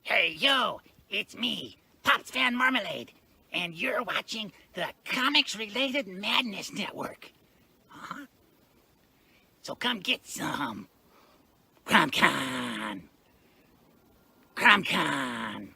Hey, yo, it's me, Pops Fan Marmalade, and you're watching the Comics-Related Madness Network. Uh-huh. So come get some. CromCon. CromCon.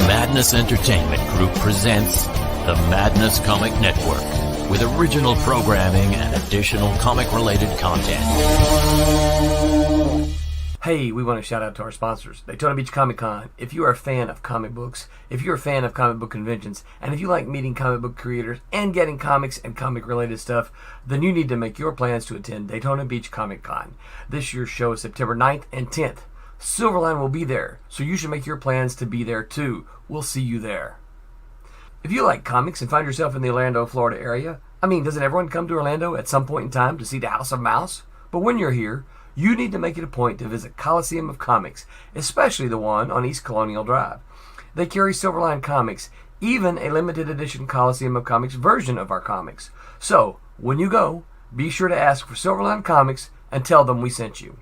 Madness Entertainment Group presents the Madness Comic Network with original programming and additional comic-related content. Hey, we want to shout out to our sponsors, Daytona Beach Comic Con. If you are a fan of comic books, if you're a fan of comic book conventions, and if you like meeting comic book creators and getting comics and comic-related stuff, then you need to make your plans to attend Daytona Beach Comic Con. This year's show is September 9th and 10th. Silverline will be there, so you should make your plans to be there too. We'll see you there. If you like comics and find yourself in the Orlando, Florida area, doesn't everyone come to Orlando at some point in time to see the House of Mouse? But when you're here, you need to make it a point to visit Coliseum of Comics, especially the one on East Colonial Drive. They carry Silverline comics, even a limited edition Coliseum of Comics version of our comics. So, when you go, be sure to ask for Silverline Comics and tell them we sent you.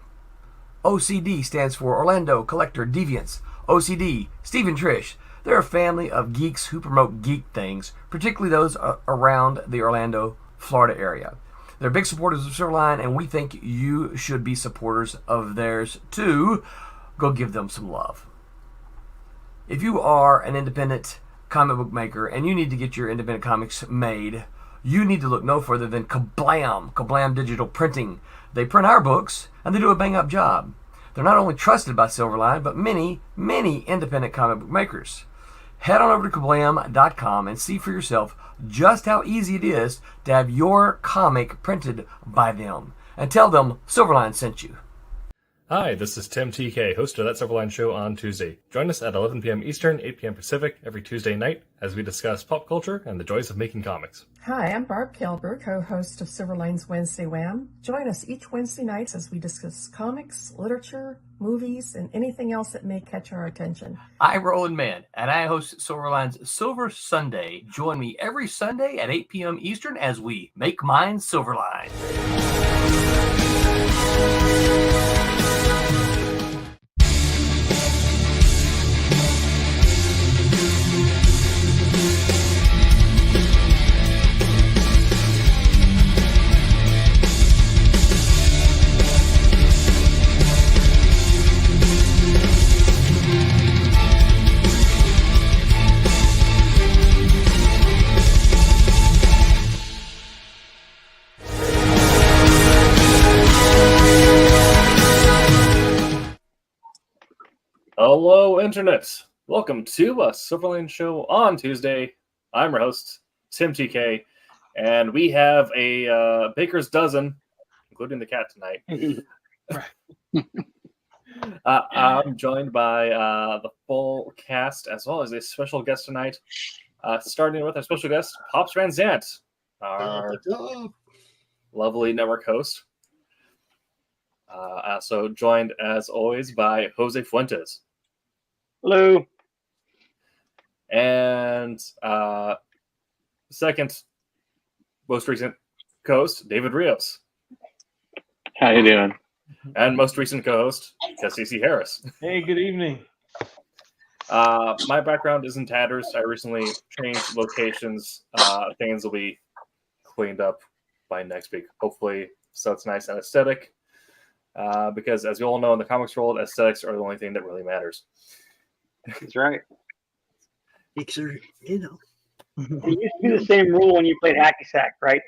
OCD stands for Orlando Collector Deviants. OCD, Steve and Trish, they're a family of geeks who promote geek things, particularly those around the Orlando, Florida area. They're big supporters of Silverline, and we think you should be supporters of theirs too. Go give them some love. If you are an independent comic book maker and you need to get your independent comics made, you need to look no further than Kablam Digital Printing. They print our books, and they do a bang-up job. They're not only trusted by Silverline, but many, many independent comic book makers. Head on over to kablam.com and see for yourself just how easy it is to have your comic printed by them. And tell them Silverline sent you. Hi, this is Tim TK, host of That Silverline Show on Tuesday. Join us at 11 p.m. Eastern, 8 p.m. Pacific every Tuesday night as we discuss pop culture and the joys of making comics. Hi, I'm Barb Kilber, co-host of Silverline's Wednesday Wham. Join us each Wednesday nights as we discuss comics, literature, movies, and anything else that may catch our attention. I'm Roland Mann, and I host Silverline's Silver Sunday. Join me every Sunday at 8 p.m. Eastern as we make mine Silverline. Hello, Internet. Welcome to a Silverline Show on Tuesday. I'm your host, Tim TK, and we have a baker's dozen, including the cat tonight. I'm joined by the full cast, as well as a special guest tonight, starting with our special guest, Pops Van Zant, our lovely network host. Also joined, as always, by Jose Fuentes. Hello. And second most recent co-host, David Rios. How you doing? And most recent co-host, C.C. Harris. Hey, good evening. My background is in tatters. I recently changed locations. Things will be cleaned up by next week, hopefully, so it's nice and aesthetic. Because as you all know, in the comics world, aesthetics are the only thing that really matters. That's right. It's, you know. It used to be the same rule when you played hacky sack, right?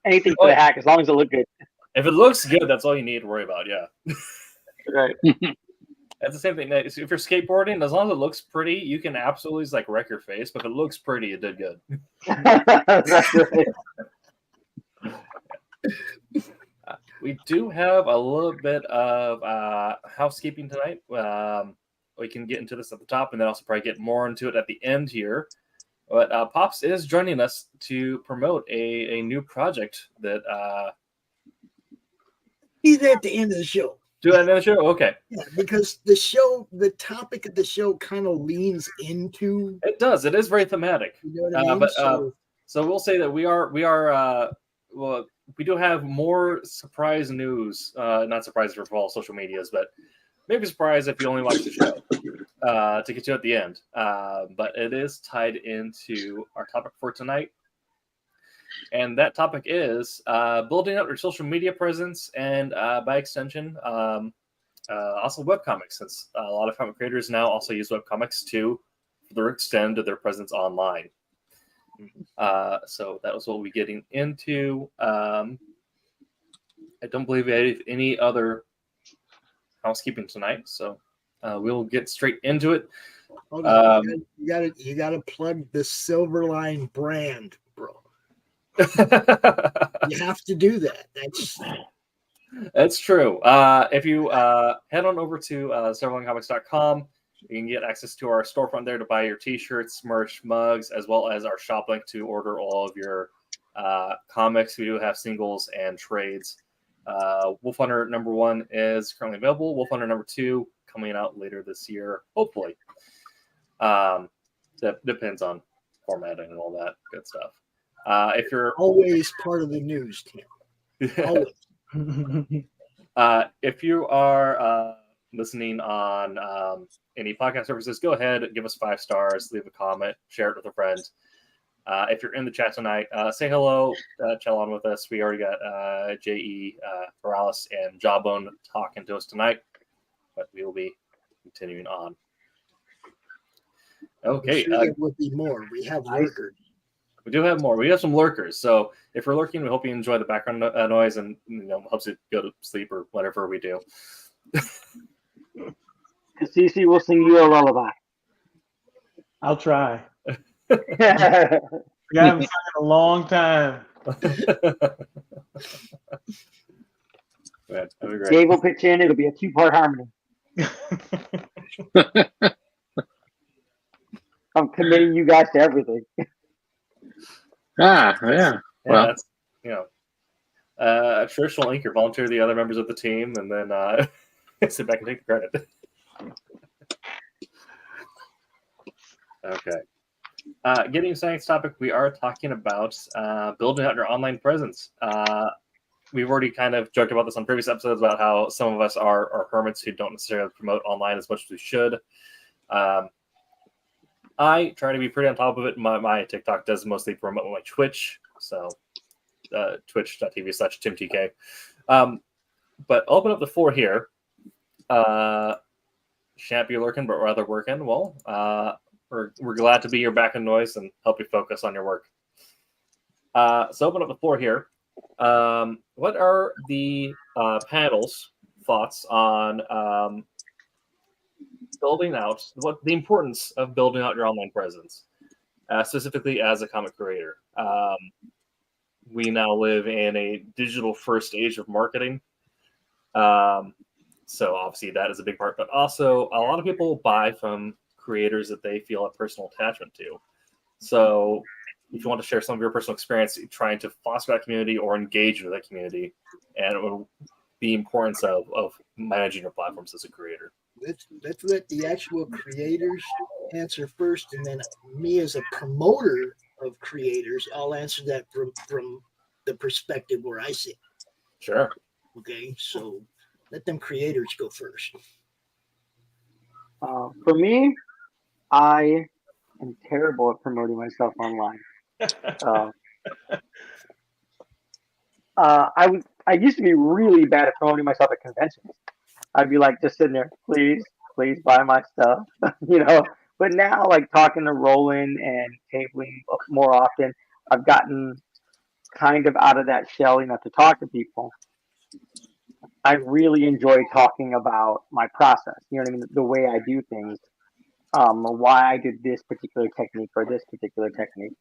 Anything for the hack, as long as it looked good. If it looks good, that's all you need to worry about, yeah. Right. That's the same thing. If you're skateboarding, as long as it looks pretty, you can absolutely just, like, wreck your face. But if it looks pretty, it did good. That's right. We do have a little bit of housekeeping tonight. We can get into this at the top, and then also probably get more into it at the end here. But Pops is joining us to promote a new project that. He's at the end of the show. Do that in the show? Okay. Yeah, because the topic of the show kind of leans into. It does. It is very thematic. You know what I mean? So we'll say that we do have more surprise news. Not surprise for all social medias, but maybe surprise if you only watch the show to get you at the end. But it is tied into our topic for tonight. And that topic is building out your social media presence and, by extension, also webcomics, since a lot of comic creators now also use webcomics to further extend their presence online. So that was what we'll be getting into. I don't believe we have any other housekeeping tonight, so we'll get straight into it. Hold on. You gotta plug the Silverline brand, bro. You have to do that. That's true. If you head on over to silverlinecomics.com, you can get access to our storefront there to buy your t-shirts, merch, mugs, as well as our shop link to order all of your comics. We do have singles and trades. Wolf Hunter #1 is currently available. Wolf Hunter #2 coming out later this year, hopefully. That depends on formatting and all that good stuff. If you're Always part of the news, Tim. Always. If you are listening on any podcast services, go ahead, give us 5 stars, leave a comment, share it with a friend. If you're in the chat tonight, say hello, chat on with us. We already got J.E. Morales and Jawbone talking to us tonight, but we will be continuing on. Okay. Sure there will be more. We have lurkers. We do have more. We have some lurkers. So if you're lurking, we hope you enjoy the background noise and helps you go to sleep or whatever we do. Cece will sing you a lullaby. I'll try. I haven't sung in a long time. That'd be great. Dave will pitch in. It'll be a 2-part harmony. I'm committing you guys to everything. Yeah. Well, that's, a traditional inker, volunteer to the other members of the team, and then sit back and take the credit. Okay. Getting to tonight's topic, we are talking about building out your online presence. We've already kind of joked about this on previous episodes about how some of us are hermits who don't necessarily promote online as much as we should. I try to be pretty on top of it. My TikTok does mostly promote my Twitch, so twitch.tv/TimTK. But I'll open up the floor here. Shan't be lurking, but rather working. Well, we're glad to be your back and noise and help you focus on your work. So open up the floor here. What are the panel's thoughts on building out, what the importance of building out your online presence, specifically as a comic creator? We now live in a digital first age of marketing. So obviously that is a big part, but also a lot of people buy from creators that they feel a personal attachment to. So if you want to share some of your personal experience trying to foster that community or engage with that community, and the importance of managing your platforms as a creator. Let's let the actual creators answer first, and then me as a promoter of creators, I'll answer that from the perspective where I sit. Sure. Okay, so let them creators go first. For me, I am terrible at promoting myself online. I used to be really bad at promoting myself at conventions. I'd be like just sitting there, please buy my stuff, But now, like talking to Roland and tabling more often, I've gotten kind of out of that shell, to talk to people. I really enjoy talking about my process. You know what I mean? The way I do things, why I did this particular technique or this particular technique.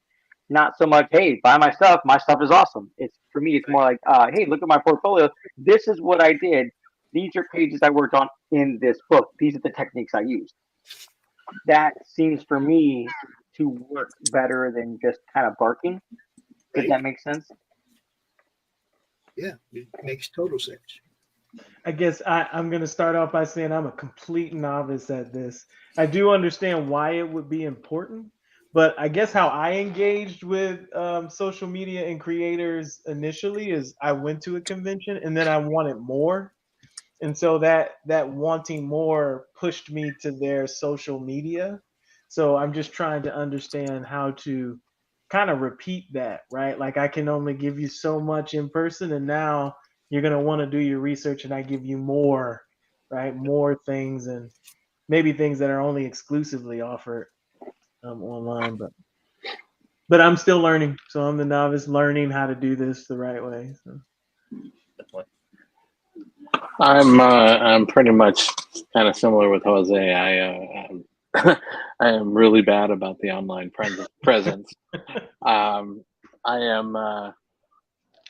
Not so much, hey, buy my stuff. My stuff is awesome. It's for me. It's more like, hey, look at my portfolio. This is what I did. These are pages I worked on in this book. These are the techniques I used. That seems for me to work better than just kind of barking. Does Right? that make sense? Yeah, it makes total sense. I guess I'm going to start off by saying I'm a complete novice at this. I do understand why it would be important, but I guess how I engaged with social media and creators initially is I went to a convention and then I wanted more. And so that wanting more pushed me to their social media. So I'm just trying to understand how to kind of repeat that, right? Like I can only give you so much in person, and now you're going to want to do your research and I give you more, right? More things, and maybe things that are only exclusively offered online, but I'm still learning. So I'm the novice learning how to do this the right way. So. I'm pretty much kind of similar with Jose. I am really bad about the online presence.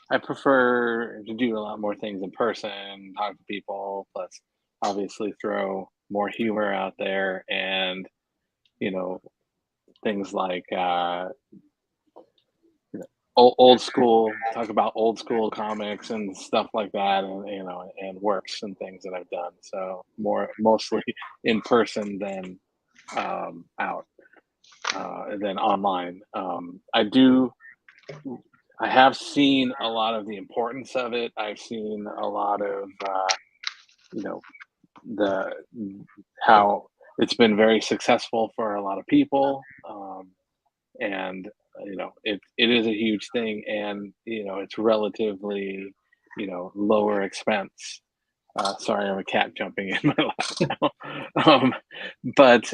I prefer to do a lot more things in person, talk to people, plus obviously throw more humor out there, and things like old school, talk about old school comics and stuff like that, and works and things that I've done. So mostly in person than out than online. I have seen a lot of the importance of it. I've seen a lot of the how it's been very successful for a lot of people, and it is a huge thing, and it's relatively lower expense. Sorry, I have a cat jumping in my lap now. But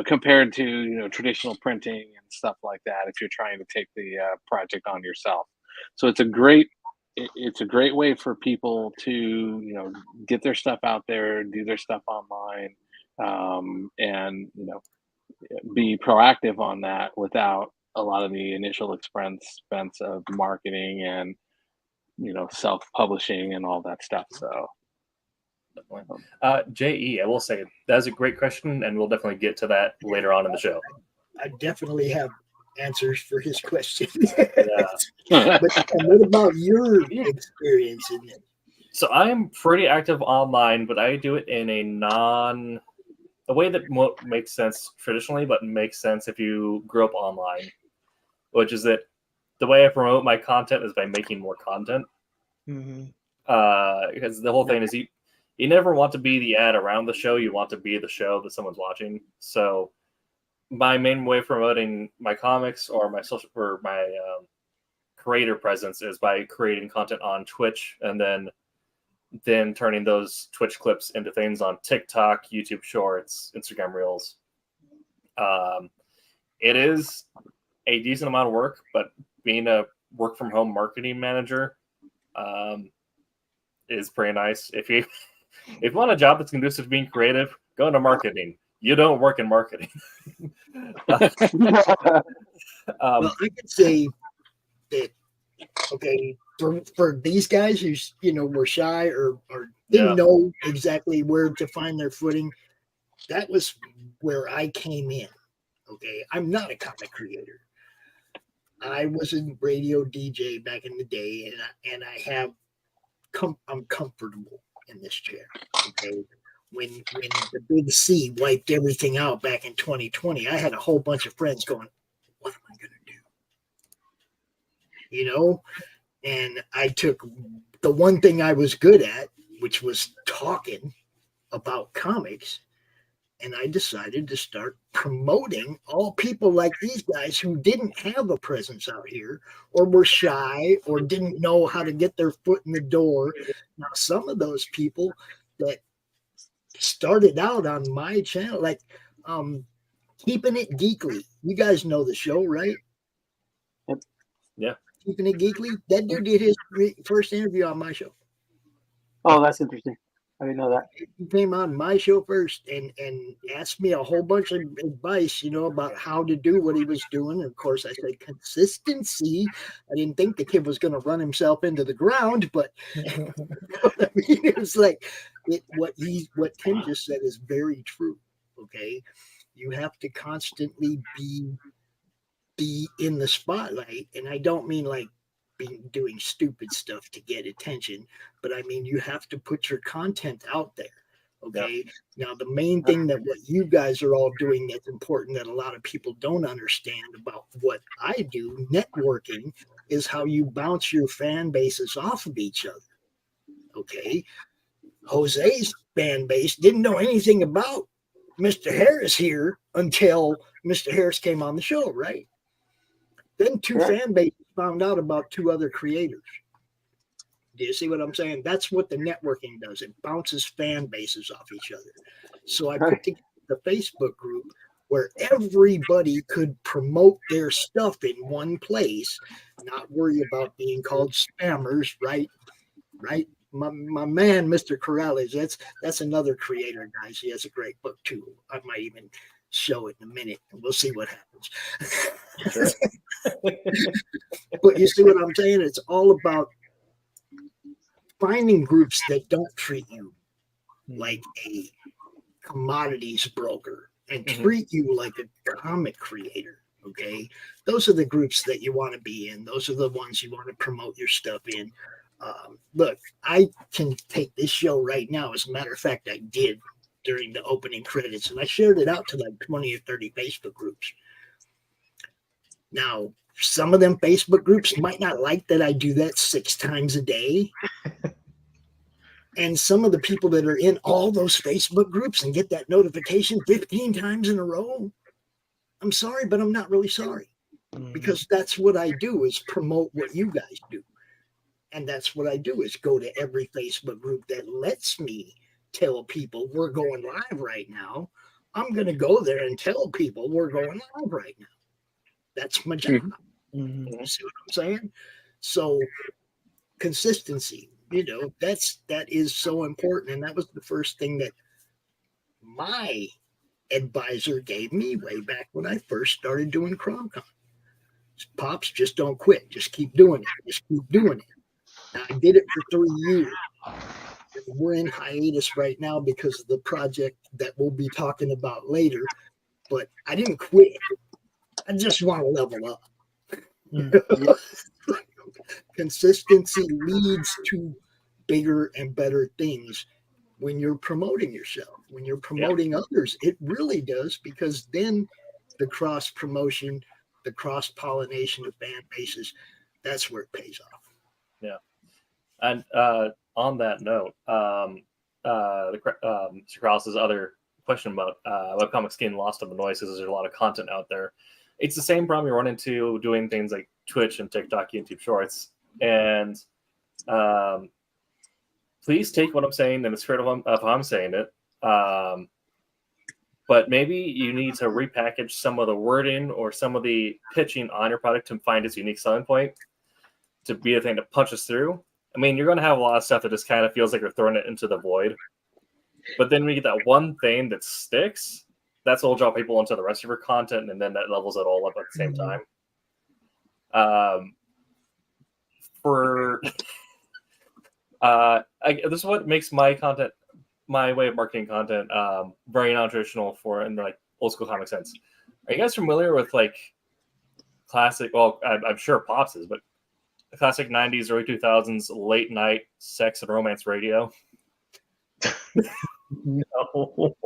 compared to traditional printing and stuff like that, if you're trying to take the project on yourself, so it's a great way for people to get their stuff out there, do their stuff online, and be proactive on that without a lot of the initial expense of marketing and self-publishing and all that stuff. So. JE, I will say that's a great question, and we'll definitely get to that later on in the show. I definitely have answers for his question. Yeah. But what about your experience in it? So I'm pretty active online, but I do it in a way that won't make sense traditionally, but makes sense if you grew up online, which is that the way I promote my content is by making more content. Mm-hmm. Because the whole thing is you never want to be the ad around the show. You want to be the show that someone's watching. So my main way of promoting my comics or my social or my creator presence is by creating content on Twitch, and then turning those Twitch clips into things on TikTok, YouTube Shorts, Instagram Reels. It is a decent amount of work, but being a work from home marketing manager is pretty nice. If you want a job that's conducive to being creative, go into marketing. You don't work in marketing. Well, I could say that, okay, for these guys who were shy or didn't know exactly where to find their footing, that was where I came in. Okay, I'm not a comic creator. I was a radio DJ back in the day, and I'm comfortable in this chair. Okay, when the big C wiped everything out back in 2020, I had a whole bunch of friends going, "What am I going to do?" And I took the one thing I was good at, which was talking about comics, and I decided to start promoting all people like these guys who didn't have a presence out here, or were shy, or didn't know how to get their foot in the door. Now, some of those people that started out on my channel, like Keeping It Geekly. You guys know the show, right? Yeah. Keeping It Geekly. That dude did his first interview on my show. Oh, that's interesting. I didn't know that. He came on my show first and asked me a whole bunch of advice, about how to do what he was doing. And of course, I said consistency. I didn't think the kid was going to run himself into the ground, but I mean, it was like what Tim just said is very true. Okay, you have to constantly be in the spotlight, and I don't mean like doing stupid stuff to get attention, but I mean you have to put your content out there. Okay. Yeah. Now the main thing that what you guys are all doing that's important that a lot of people don't understand about what I do, networking, is how you bounce your fan bases off of each other. Okay. Jose's fan base didn't know anything about Mr. Harris here until Mr. Harris came on the show, right? Then two fan bases found out about two other creators. Do you see what I'm saying? That's what the networking does. It bounces fan bases off each other. So I put together the Facebook group where everybody could promote their stuff in one place, not worry about being called spammers, right? Right? My man, Mr. Corrales, that's another creator, guys. He has a great book too. I might even show it in a minute, and we'll see what happens. Sure. But you see what I'm saying? It's all about finding groups that don't treat you like a commodities broker and treat you like a comic creator. Okay, those are the groups that you want to be in. Those are the ones you want to promote your stuff in. Look, I can take this show right now. As a matter of fact, I did during the opening credits, and I shared it out to like 20 or 30 Facebook groups. Now, some of them Facebook groups might not like that I do that 6 times a day. And some of the people that are in all those Facebook groups and get that notification 15 times in a row, I'm sorry, but I'm not really sorry. Because that's what I do, is promote what you guys do. And that's what I do, is go to every Facebook group that lets me tell people we're going live right now. I'm going to go there and tell people we're going live right now. That's my job. You see what I'm saying? So consistency, that is so important. And that was the first thing that my advisor gave me way back when I first started doing CromCon. Pops, just don't quit. Just keep doing it. Just keep doing it. I did it for 3 years. We're in hiatus right now because of the project that we'll be talking about later. But I didn't quit. I just want to level up. Consistency leads to bigger and better things when you're promoting yourself, when you're promoting others. It really does, because then the cross promotion, the cross pollination of fan bases, that's where it pays off. Yeah. And on that note, Mr. Krause's other question about webcomics getting lost in the noise, because there's a lot of content out there. It's the same problem you run into doing things like Twitch and TikTok, YouTube Shorts. And please take what I'm saying in the spirit of how I'm saying it. But maybe you need to repackage some of the wording or some of the pitching on your product to find its unique selling point, to be a thing that punches through. I mean, you're going to have a lot of stuff that just kind of feels like you're throwing it into the void. But then we get that one thing that sticks. That's what will draw people into the rest of your content, and then that levels it all up at the same time. This is what makes my content, my way of marketing content, very non-traditional in like old school comic sense. Are you guys familiar with like classic? Well, I'm sure Pops is, but classic 90s, early 2000s late night sex and romance radio? No.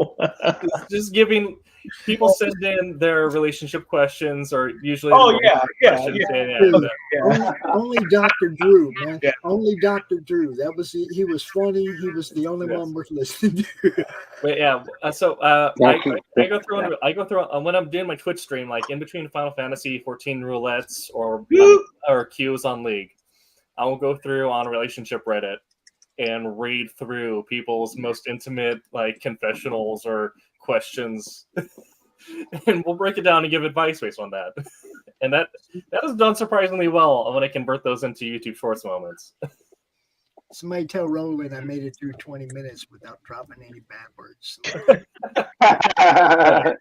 Just giving people send in their relationship questions, or usually only Dr. Drew, man. Only Dr. Drew. He was funny. He was the only one worth listening to. But I go through when I'm doing my Twitch stream, like in between Final Fantasy 14 roulettes or queues on League, I will go through on relationship Reddit and read through people's most intimate like confessionals or questions, and we'll break it down and give advice based on that. And that is done surprisingly well when I convert those into YouTube Shorts moments. Somebody tell Roland I made it through 20 minutes without dropping any bad words.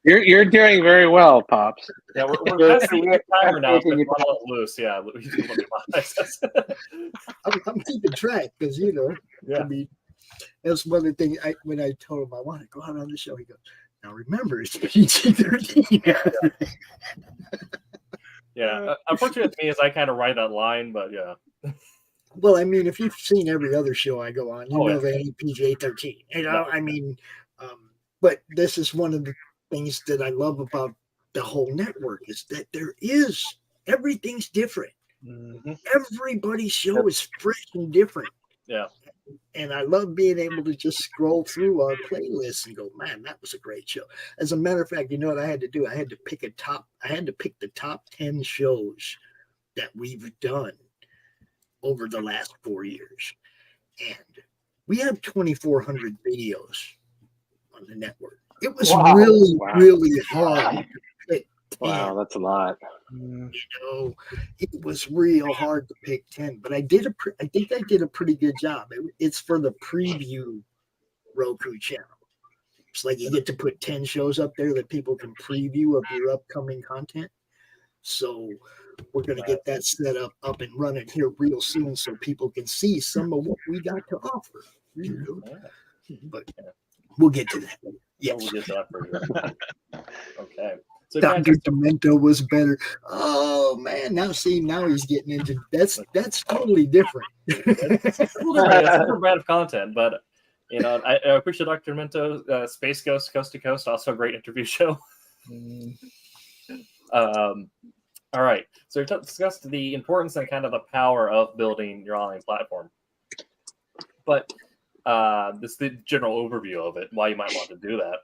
You're doing very well, Pops. Yeah, we're Yeah, past the we have timer now. faith So in if you, you want to let loose, yeah, you can let me I'm keeping track because, you know, Yeah. I mean, that's one of the things when I told him I want to go out on the show, he goes, now remember, it's PG-13. Yeah, unfortunately, with me is I kind of ride that line, but yeah. Well, I mean, if you've seen every other show I go on, you know yeah. they ain't PG-13. You know, No. I mean, but this is one of the things that I love about the whole network is that everything's different. Mm-hmm. Everybody's show is fresh and different. Yeah. And I love being able to just scroll through our playlist and go, man, that was a great show. As a matter of fact, you know what I had to do? I had to pick the top 10 shows that we've done over the last 4 years. And we have 2,400 videos on the network. It was really hard to pick 10. Wow, that's a lot. You know, it was real hard to pick 10, but I think I did a pretty good job. It's for the preview Roku channel. It's like you get to put 10 shows up there that people can preview of your upcoming content. So we're going to get that set up and running here real soon so people can see some of what we got to offer. You know? But we'll get to that. Yes. We'll get to that for you. Okay. So Dr. Demento was better. Oh man, now he's getting into that's totally different. It's a different brand of content, but you know, I appreciate Dr. Demento, Space Ghost, Coast to Coast, also a great interview show. All right, so we discussed the importance and kind of the power of building your online platform, but this is the general overview of it, why you might want to do that.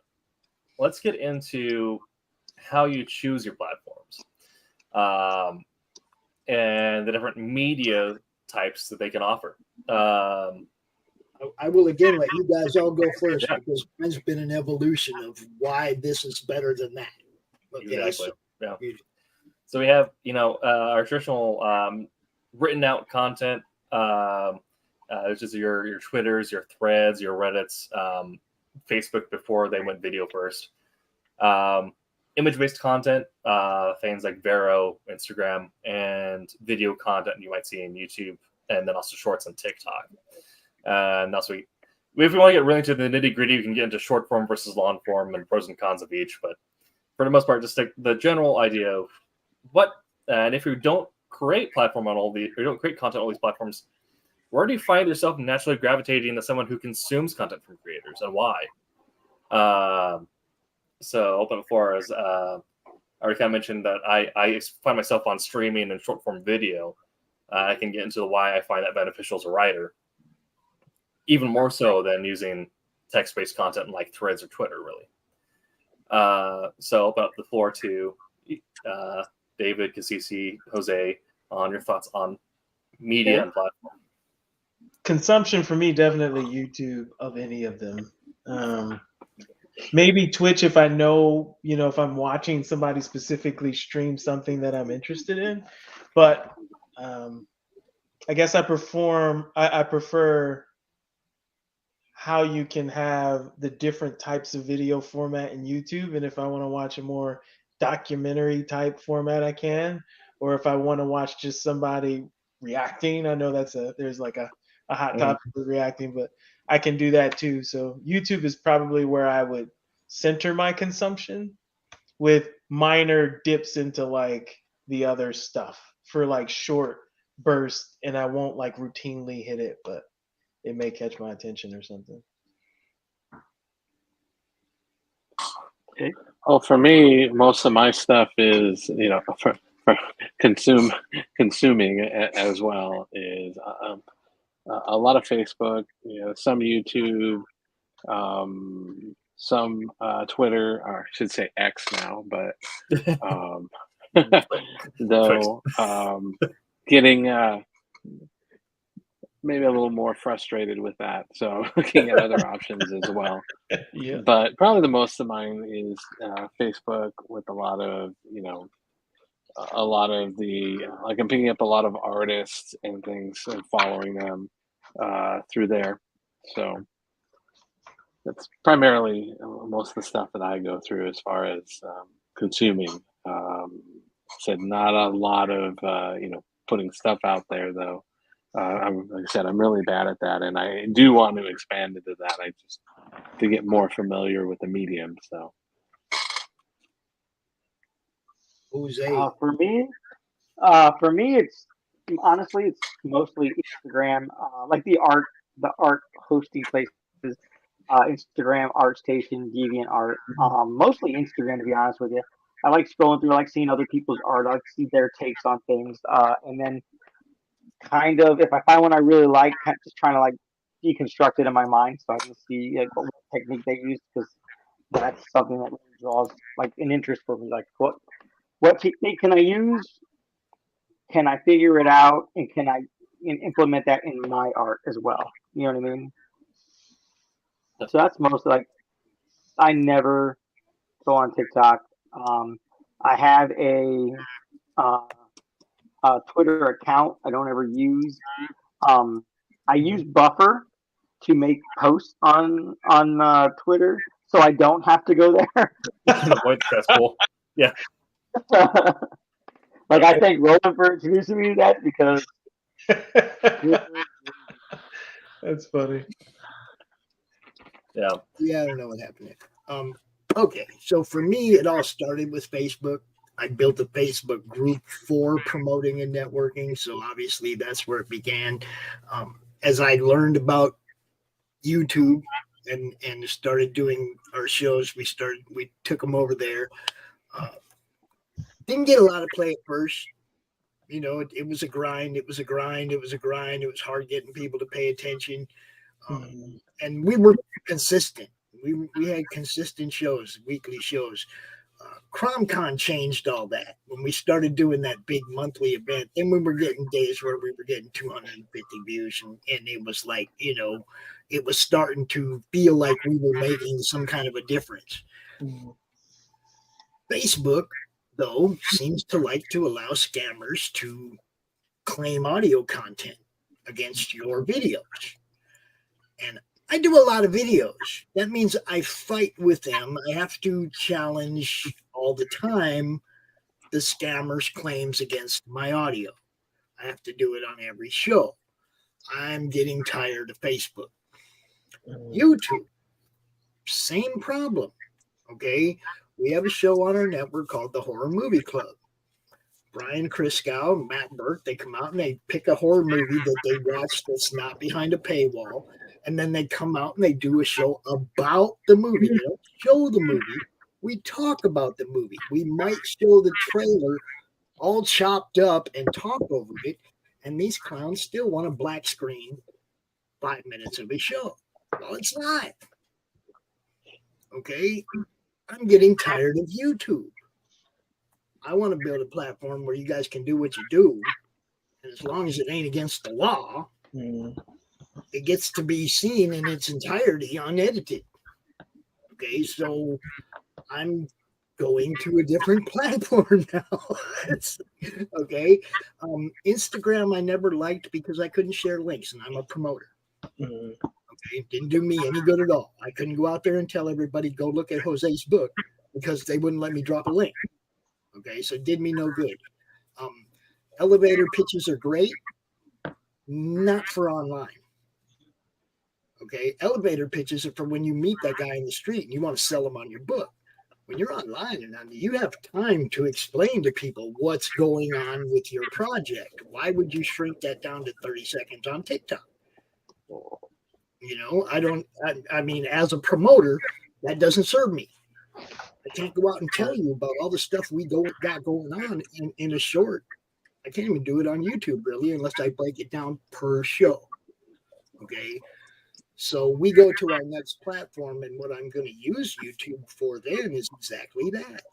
Let's get into how you choose your platforms and the different media types that they can offer. I will again let you guys all go first because there's been an evolution of why this is better than that. Okay, exactly. So we have, you know, our traditional written out content. It's just your Twitters, your Threads, your Reddits, Facebook before they went video first. Image-based content, things like Vero, Instagram, and video content you might see in YouTube, and then also shorts on TikTok. And also, if we want to get really into the nitty-gritty, we can get into short form versus long form and pros and cons of each. But for the most part, just like the general idea of what, and if you don't create platform on all these, or you don't create content on all these platforms, where do you find yourself naturally gravitating to someone who consumes content from creators, and why? So open the floor as I already kind of mentioned that I find myself on streaming and short form video. I can get into why I find that beneficial as a writer, even more so than using text-based content like Threads or Twitter, really. So open up the floor to David, Cassisi, Jose, on your thoughts on media and platform. Consumption for me, definitely YouTube of any of them. Maybe Twitch if I know, you know, if I'm watching somebody specifically stream something that I'm interested in. But I guess I prefer how you can have the different types of video format in YouTube. And if I want to watch a more documentary type format, I can. Or if I want to watch just somebody reacting, I know there's like a hot topic with reacting, but I can do that too. So YouTube is probably where I would center my consumption, with minor dips into like the other stuff for like short bursts, and I won't like routinely hit it, but it may catch my attention or something. Okay. Well, for me, most of my stuff is, you know, for consuming as well is a lot of Facebook, you know, some YouTube, some Twitter, or I should say X now, but though getting maybe a little more frustrated with that, so looking at other options as well. Yeah. But probably the most of mine is Facebook, with a lot of, you know, a lot of the like I'm picking up a lot of artists and things and following them. through there. So that's primarily most of the stuff that I go through as far as consuming. Said not a lot of putting stuff out there though. Like I said, I'm really bad at that, and I do want to expand into that. I just to get more familiar with the medium. So, Jose. For me, it's honestly it's mostly Instagram, like the art hosting places, Instagram, ArtStation, DeviantArt, mostly Instagram to be honest with you. I like scrolling through, I like seeing other people's art, I like to see their takes on things, and then kind of if I find one I really like, kind of just trying to like deconstruct it in my mind so I can see like what technique they use because that's something that really draws like an interest for me. Like what technique can I use? Can I figure it out, and can I implement that in my art as well? You know what I mean? So that's mostly like I never go on TikTok. I have uh, a Twitter account I don't ever use. I use Buffer to make posts on Twitter, so I don't have to go there. That's cool. Yeah. Like I thank Roland for introducing me to that because that's funny. Yeah. Yeah, I don't know what happened there. Okay, so for me, it all started with Facebook. I built a Facebook group for promoting and networking, so obviously that's where it began. As I learned about YouTube and started doing our shows, we took them over there. Didn't get a lot of play at first. You know, it was a grind. It was hard getting people to pay attention. And we were consistent. We had consistent shows, weekly shows. CromCon changed all that when we started doing that big monthly event. And we were getting days where we were getting 250 views, and it was like, you know, it was starting to feel like we were making some kind of a difference. Facebook, though, seems to like to allow scammers to claim audio content against your videos. And I do a lot of videos. That means I fight with them. I have to challenge all the time the scammers' claims against my audio. I have to do it on every show. I'm getting tired of Facebook. YouTube, same problem. Okay, we have a show on our network called the Horror Movie Club. Brian Kriskow, Matt Burke, they come out and they pick a horror movie that they watch that's not behind a paywall, and then they come out and they do a show about the movie. They don't show the movie. We talk about the movie. We might show the trailer all chopped up and talk over it, and these clowns still want a black screen 5 minutes of a show. Well, it's not. Okay? I'm getting tired of YouTube. I want to build a platform where you guys can do what you do, and as long as it ain't against the law, it gets to be seen in its entirety unedited. Okay, so I'm going to a different platform now. Okay, Instagram I never liked because I couldn't share links, and I'm a promoter. Okay, it didn't do me any good at all. I couldn't go out there and tell everybody go look at Jose's book because they wouldn't let me drop a link. Okay, so it did me no good. Elevator pitches are great, not for online. Okay, elevator pitches are for when you meet that guy in the street and you want to sell him on your book. When you're online and you have time to explain to people what's going on with your project. Why would you shrink that down to 30 seconds on TikTok? You know, I mean, as a promoter, that doesn't serve me. I can't go out and tell you about all the stuff we got going on in a short. I can't even do it on YouTube, really, unless I break it down per show. Okay? So we go to our next platform, and what I'm going to use YouTube for then is exactly that.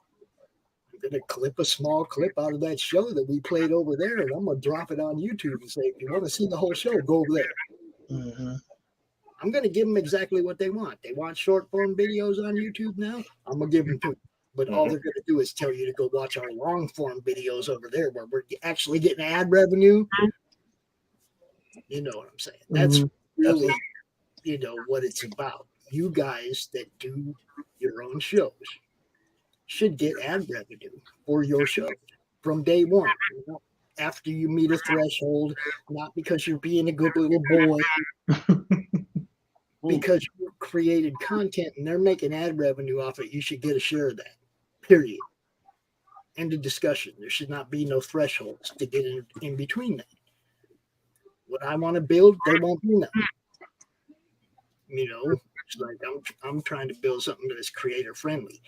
I'm going to clip a small clip out of that show that we played over there, and I'm going to drop it on YouTube and say, if you want to see the whole show, go over there. I'm going to give them exactly what they want. They want short form videos on YouTube now. I'm going to give them to them. But all they're going to do is tell you to go watch our long form videos over there where we're actually getting ad revenue. You know what I'm saying? That's Mhm. really, what it's about. You guys that do your own shows should get ad revenue for your show from day one. After you meet a threshold, not because you're being a good little boy, because you created content and they're making ad revenue off it, you should get a share of that. Period. End of discussion. There should not be no thresholds to get in between that. What I want to build, there won't be none. It's like I'm trying to build something that is creator friendly,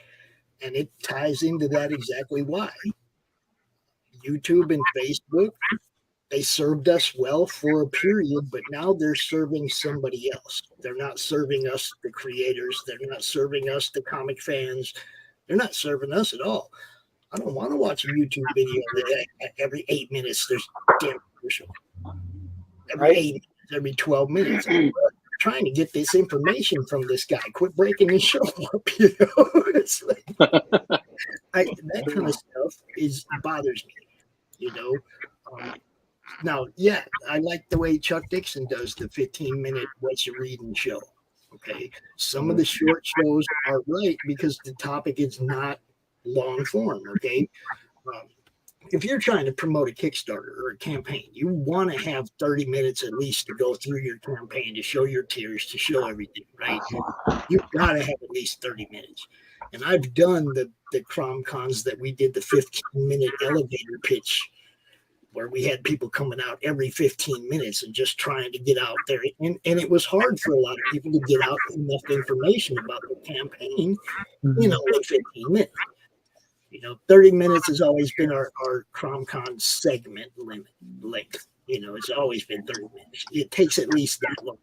and it ties into that exactly why. YouTube and Facebook, they served us well for a period, but now they're serving somebody else. They're not serving us, the creators. They're not serving us, the comic fans. They're not serving us at all. I don't want to watch a YouTube video that every 8 minutes there's a damn commercial. Every 8 minutes, every 12 minutes. I'm trying to get this information from this guy. Quit breaking his show up, It's like, that kind of stuff bothers me, Now, yeah, I like the way Chuck Dixon does the 15-minute What You Reading show. Okay. Some of the short shows are right because the topic is not long form. Okay. If you're trying to promote a Kickstarter or a campaign, you want to have 30 minutes at least to go through your campaign, to show your tiers, to show everything, right? You've got to have at least 30 minutes. And I've done the crom cons that we did the 15-minute elevator pitch where we had people coming out every 15 minutes and just trying to get out there. And it was hard for a lot of people to get out enough information about the campaign, in 15 minutes. 30 minutes has always been our CromCon segment length. It's always been 30 minutes. It takes at least that long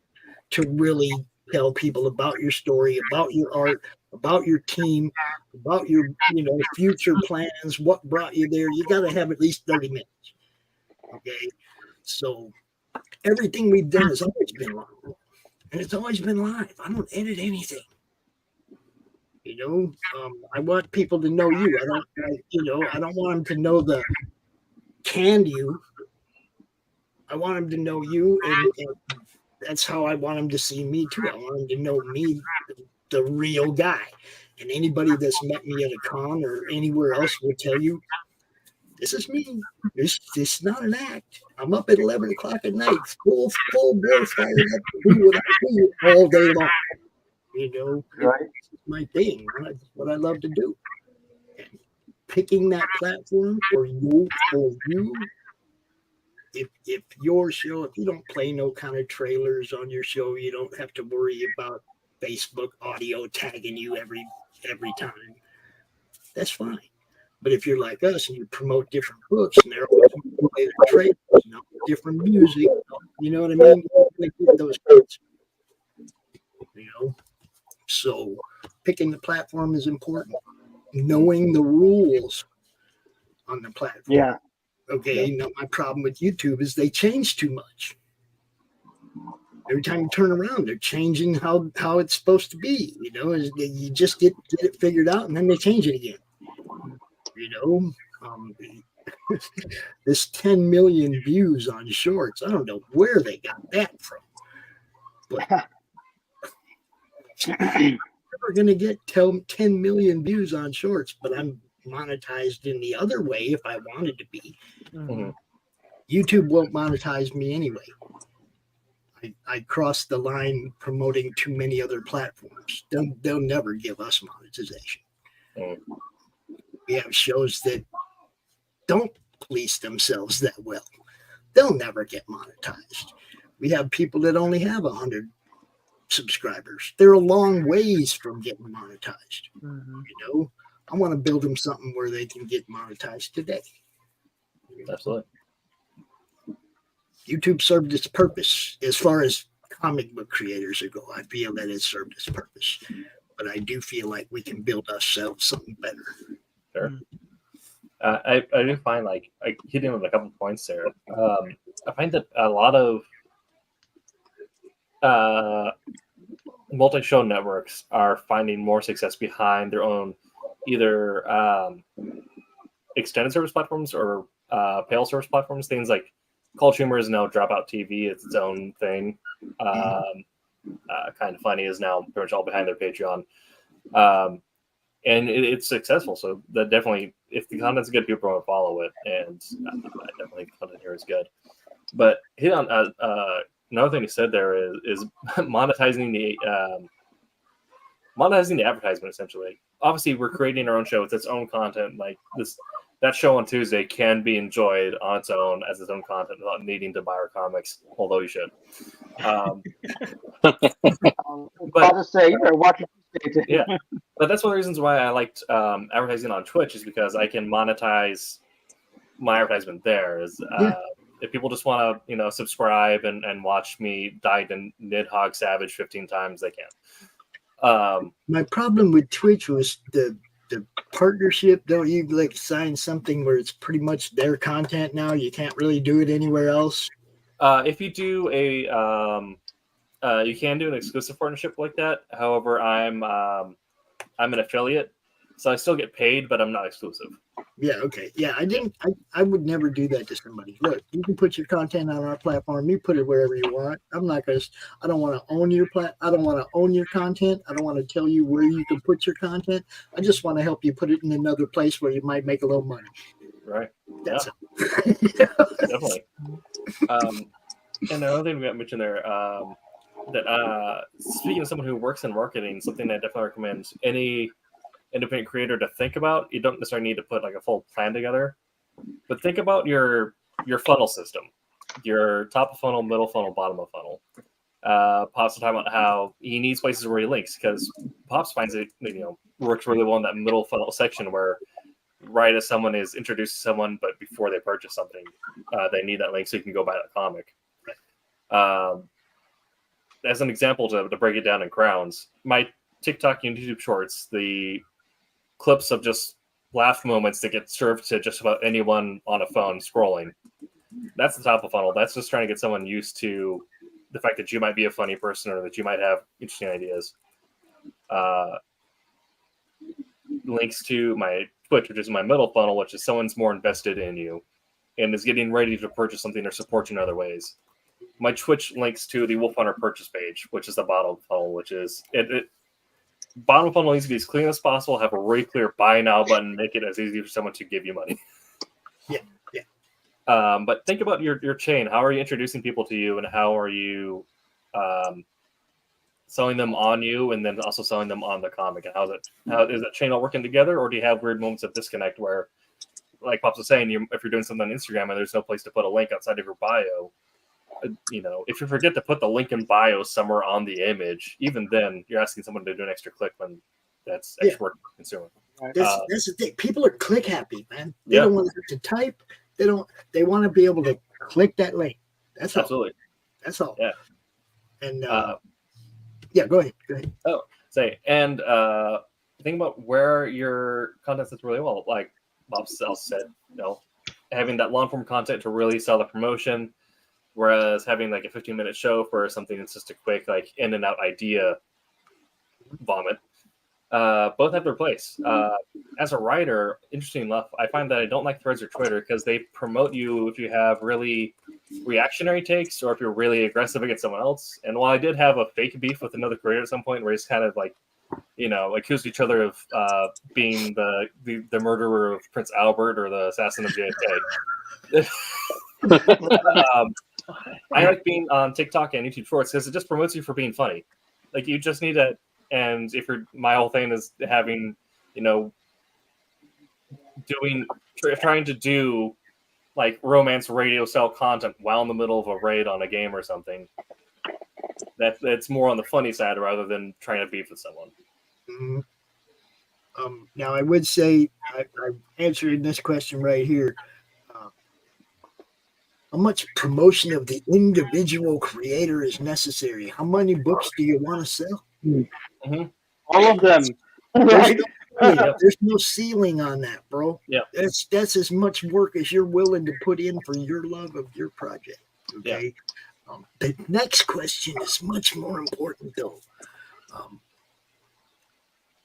to really tell people about your story, about your art, about your team, about your, future plans, what brought you there. You got to have at least 30 minutes. Okay. So everything we've done has always been long. And it's always been live. I don't edit anything. I want people to know you. I don't want them to know the canned you. I want them to know you, and that's how I want them to see me too. I want them to know me, the real guy. And anybody that's met me at a con or anywhere else will tell you, this is me. This is not an act. I'm up at 11 o'clock at night, full bore fired up to do what I do all day long. Right. It's my thing. What I love to do. And picking that platform for you, if your show, if you don't play no kind of trailers on your show, you don't have to worry about Facebook audio tagging you every time. That's fine. But if you're like us and you promote different books and they're all trailers, different music, you know what I mean? Get those kids. So picking the platform is important. Knowing the rules on the platform. Yeah. Okay. Now my problem with YouTube is they change too much. Every time you turn around, they're changing how it's supposed to be. You just get it figured out and then they change it again. This 10 million views on shorts. I don't know where they got that from. But I'm never going to get 10 million views on shorts, but I'm monetized in the other way if I wanted to be. Mm-hmm. YouTube won't monetize me anyway. I crossed the line promoting too many other platforms. They'll never give us monetization. Mm-hmm. We have shows that don't police themselves that well. They'll never get monetized. We have people that only have 100 subscribers. They're a long ways from getting monetized. I want to build them something where they can get monetized today. Absolutely. YouTube served its purpose as far as comic book creators go. I feel that it served its purpose, but I do feel like we can build ourselves something better. Sure. I do find I hit in with a couple points there. I find that a lot of multi-show networks are finding more success behind their own either extended service platforms or pale service platforms, things like Cult Humor is now Dropout TV. It's its own thing. Kind of Funny is now pretty much all behind their Patreon. And it's successful. So that definitely, if the content's good, people will follow it. And I definitely think the content here is good. But hit on another thing you said there is monetizing the advertisement, essentially. Obviously, we're creating our own show with its own content. Like that show on Tuesday can be enjoyed on its own as its own content without needing to buy our comics, although you should. But I'll just say, you better watch it. Yeah, but that's one of the reasons why I liked advertising on Twitch, is because I can monetize my advertisement there. If people just want to, subscribe and watch me die to Nidhogg Savage 15 times, they can. My problem with Twitch was the partnership. Don't you like sign something where it's pretty much their content now? You can't really do it anywhere else. If you do you can do an exclusive partnership like that. However, I'm an affiliate, so I still get paid, but I'm not exclusive. Yeah. Okay. Yeah. I would never do that to somebody. Look, you can put your content on our platform. You put it wherever you want. I don't want to own your I don't want to own your content. I don't want to tell you where you can put your content. I just want to help you put it in another place where you might make a little money. Right. That's it. Definitely. And another thing we got mentioned there, that speaking of someone who works in marketing, something I definitely recommend any independent creator to think about. You don't necessarily need to put like a full plan together, but think about your funnel system, your top of funnel, middle funnel, bottom of funnel. Pops will talk about how he needs places where he links, because Pops finds it works really well in that middle funnel section where right as someone is introduced to someone, but before they purchase something, they need that link so you can go buy that comic. As an example, to break it down in crowns, my TikTok and YouTube shorts, the clips of just laugh moments that get served to just about anyone on a phone scrolling, that's the top of funnel. That's just trying to get someone used to the fact that you might be a funny person or that you might have interesting ideas. Links to my Twitch, which is my middle funnel, which is someone's more invested in you and is getting ready to purchase something or support you in other ways. My Twitch links to the Wolf Hunter purchase page, which is the bottom funnel, which is bottom funnel needs to be as clean as possible, have a really clear buy now button, make it as easy for someone to give you money. Yeah. But think about your chain. How are you introducing people to you, and how are you selling them on you, and then also selling them on the comic? And how is that chain all working together, or do you have weird moments of disconnect where, like Pops was saying, if you're doing something on Instagram and there's no place to put a link outside of your bio, if you forget to put the link in bio somewhere on the image, even then you're asking someone to do an extra click when that's extra work for the consumer. That's the thing. People are click happy, man. They don't want to have to type. They want to be able to click that link. That's all. Absolutely. That's all. Yeah. And go ahead. Oh, and think about where your content sits really well. Like Bob said, having that long form content to really sell the promotion, whereas having like a 15-minute show for something that's just a quick like in and out idea vomit. Both have their place. As a writer, interesting enough, I find that I don't like Threads or Twitter because they promote you if you have really reactionary takes or if you're really aggressive against someone else. And while I did have a fake beef with another creator at some point where he's kind of like, accused each other of being the murderer of Prince Albert or the assassin of JFK. I like being on TikTok and YouTube Shorts because it just promotes you for being funny. Like you just need to. And my whole thing is having, trying to do like romance radio style content while in the middle of a raid on a game or something. That's more on the funny side rather than trying to beef with someone. Mm-hmm. Now I would say I'm answering this question right here. How much promotion of the individual creator is necessary? How many books do you want to sell? Mm-hmm. All of them. There's no ceiling on that, bro. Yeah, that's as much work as you're willing to put in for your love of your project. Okay. Yeah. The next question is much more important, though.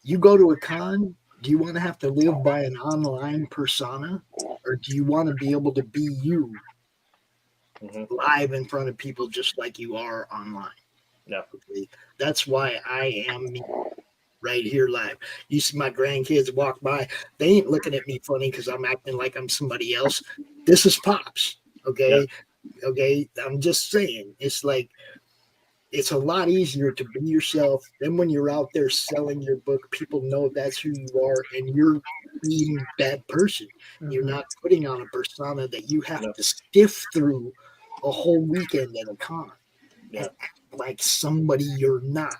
You go to a con. Do you want to have to live by an online persona, or do you want to be able to be you? live in front of people just like you are online. Yeah. Okay? That's why I am me right here live. You see my grandkids walk by, they ain't looking at me funny because I'm acting like I'm somebody else. This is Pops. Okay. Yeah. Okay. I'm just saying, it's like, it's a lot easier to be yourself. Then when you're out there selling your book, people know that's who you are and you're being that person. You're not putting on a persona that you have to stiff through a whole weekend at a con and act like somebody you're not.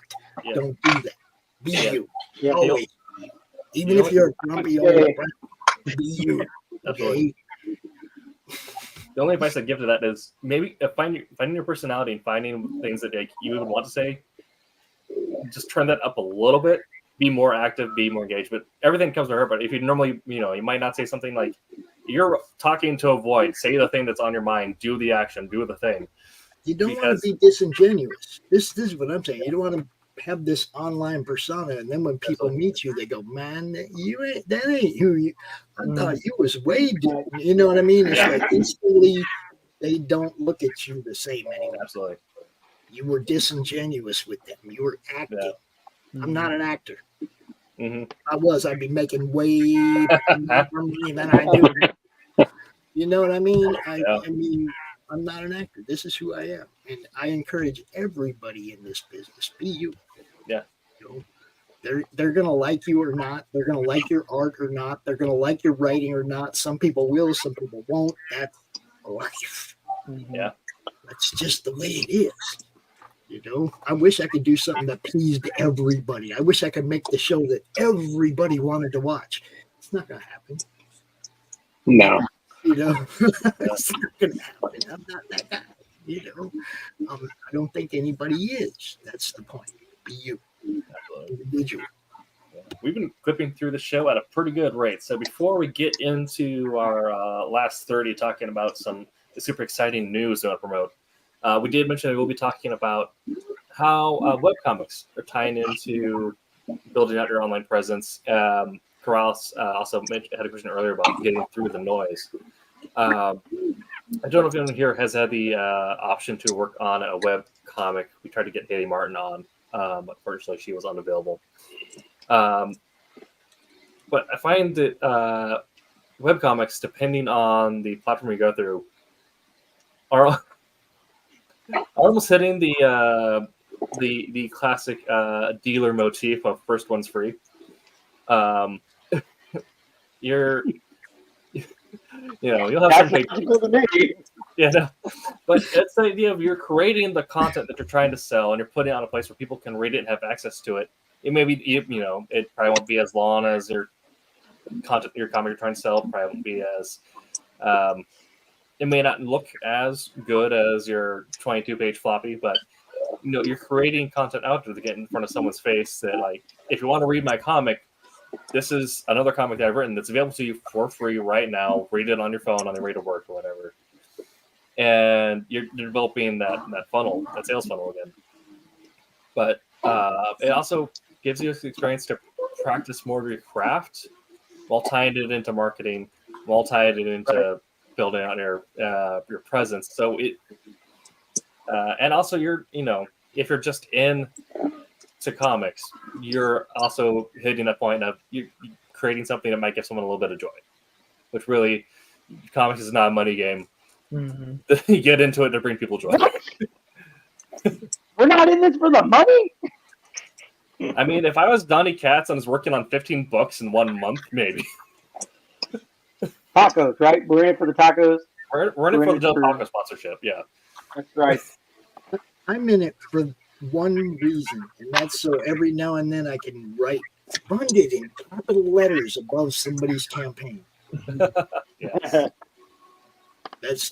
Don't do that. Be you. Always. Even if you're a grumpy old be you. Okay. The only advice I give to that is maybe finding your personality and finding things that like you would want to say. Just turn that up a little bit. Be more active. Be more engaged. But everything comes to her. But if you normally, you might not say something like you're talking to a void. Say the thing that's on your mind. Do the action. Do the thing. You don't want to be disingenuous. This is what I'm saying. You don't want to have this online persona, and then when people meet you, they go, "Man, that ain't who you. I thought you was way different." You know what I mean? It's like instantly they don't look at you the same anymore. Absolutely. You were disingenuous with them. You were acting. Yeah. I'm not an actor. If I was, I'd be making way more money than I do. You know what I mean? I mean, I'm not an actor. This is who I am. And I encourage everybody in this business, be you. Yeah. You know, they're going to like you or not. They're going to like your art or not. They're going to like your writing or not. Some people will, some people won't. That's life. Yeah. That's just the way it is. You know, I wish I could do something that pleased everybody. I wish I could make the show that everybody wanted to watch. It's not going to happen. No. You know, it's not going to happen. I'm not that guy. You know, I don't think anybody is. That's the point. Be you, individual. We've been clipping through the show at a pretty good rate. So before we get into our last 30, talking about some super exciting news to promote, we did mention that we'll be talking about how webcomics are tying into building out your online presence. Corrales also had a question earlier about getting through the noise. I don't know if anyone here has had the option to work on a web comic. We tried to get Haley Martin on. Unfortunately, she was unavailable. But I find that webcomics, depending on the platform you go through, are almost hitting the classic dealer motif of first one's free. You'll have some pages. Yeah, no. But it's the idea of you're creating the content that you're trying to sell, and you're putting it on a place where people can read it and have access to it. It may be, it probably won't be as long as your content, your comic you're trying to sell. Probably won't be as, it may not look as good as your 22-page floppy, but you're creating content out there to get in front of someone's face that, like, if you want to read my comic, this is another comic that I've written that's available to you for free right now. Read it on your phone, on your way to work, or whatever. And you're developing that funnel, that sales funnel again. But it also gives you the experience to practice more of your craft while tying it into marketing, while tying it into building out your presence. So it, and also if you're just in to comics, you're also hitting that point of you creating something that might give someone a little bit of joy, which really, comics is not a money game. You get into it to bring people joy. We're not in this for the money. I mean, if I was Donnie Katz and was working on 15 books in 1 month, maybe. Tacos, right? We're in for the tacos. We're in for the Del Taco sponsorship, yeah. That's right. I'm in it for one reason, and that's so every now and then I can write funded in capital letters above somebody's campaign. Yes.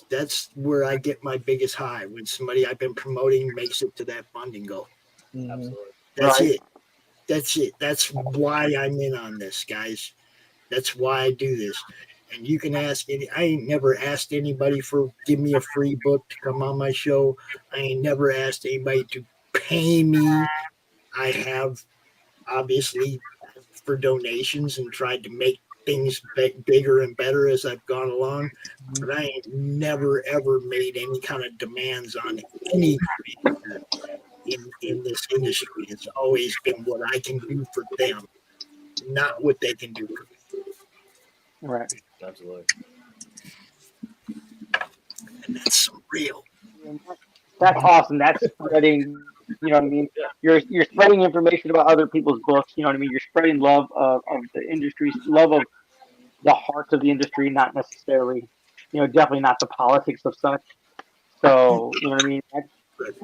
That's where I get my biggest high, when somebody I've been promoting makes it to that funding goal. Absolutely. That's it. That's it. That's why I'm in on this, guys. That's why I do this. And you can ask I ain't never asked anybody for give me a free book to come on my show. I ain't never asked anybody to pay me. I have obviously asked for donations and tried to make things bigger and better as I've gone along. But I ain't never ever made any kind of demands on any creator in this industry. It's always been what I can do for them, not what they can do for me. Right. Absolutely. And that's real. That's awesome. That's spreading. You know what I mean? You're spreading information about other people's books. You know what I mean? You're spreading love of the industry, love of the hearts of the industry, not necessarily, definitely not the politics of such. So, you know what I mean? That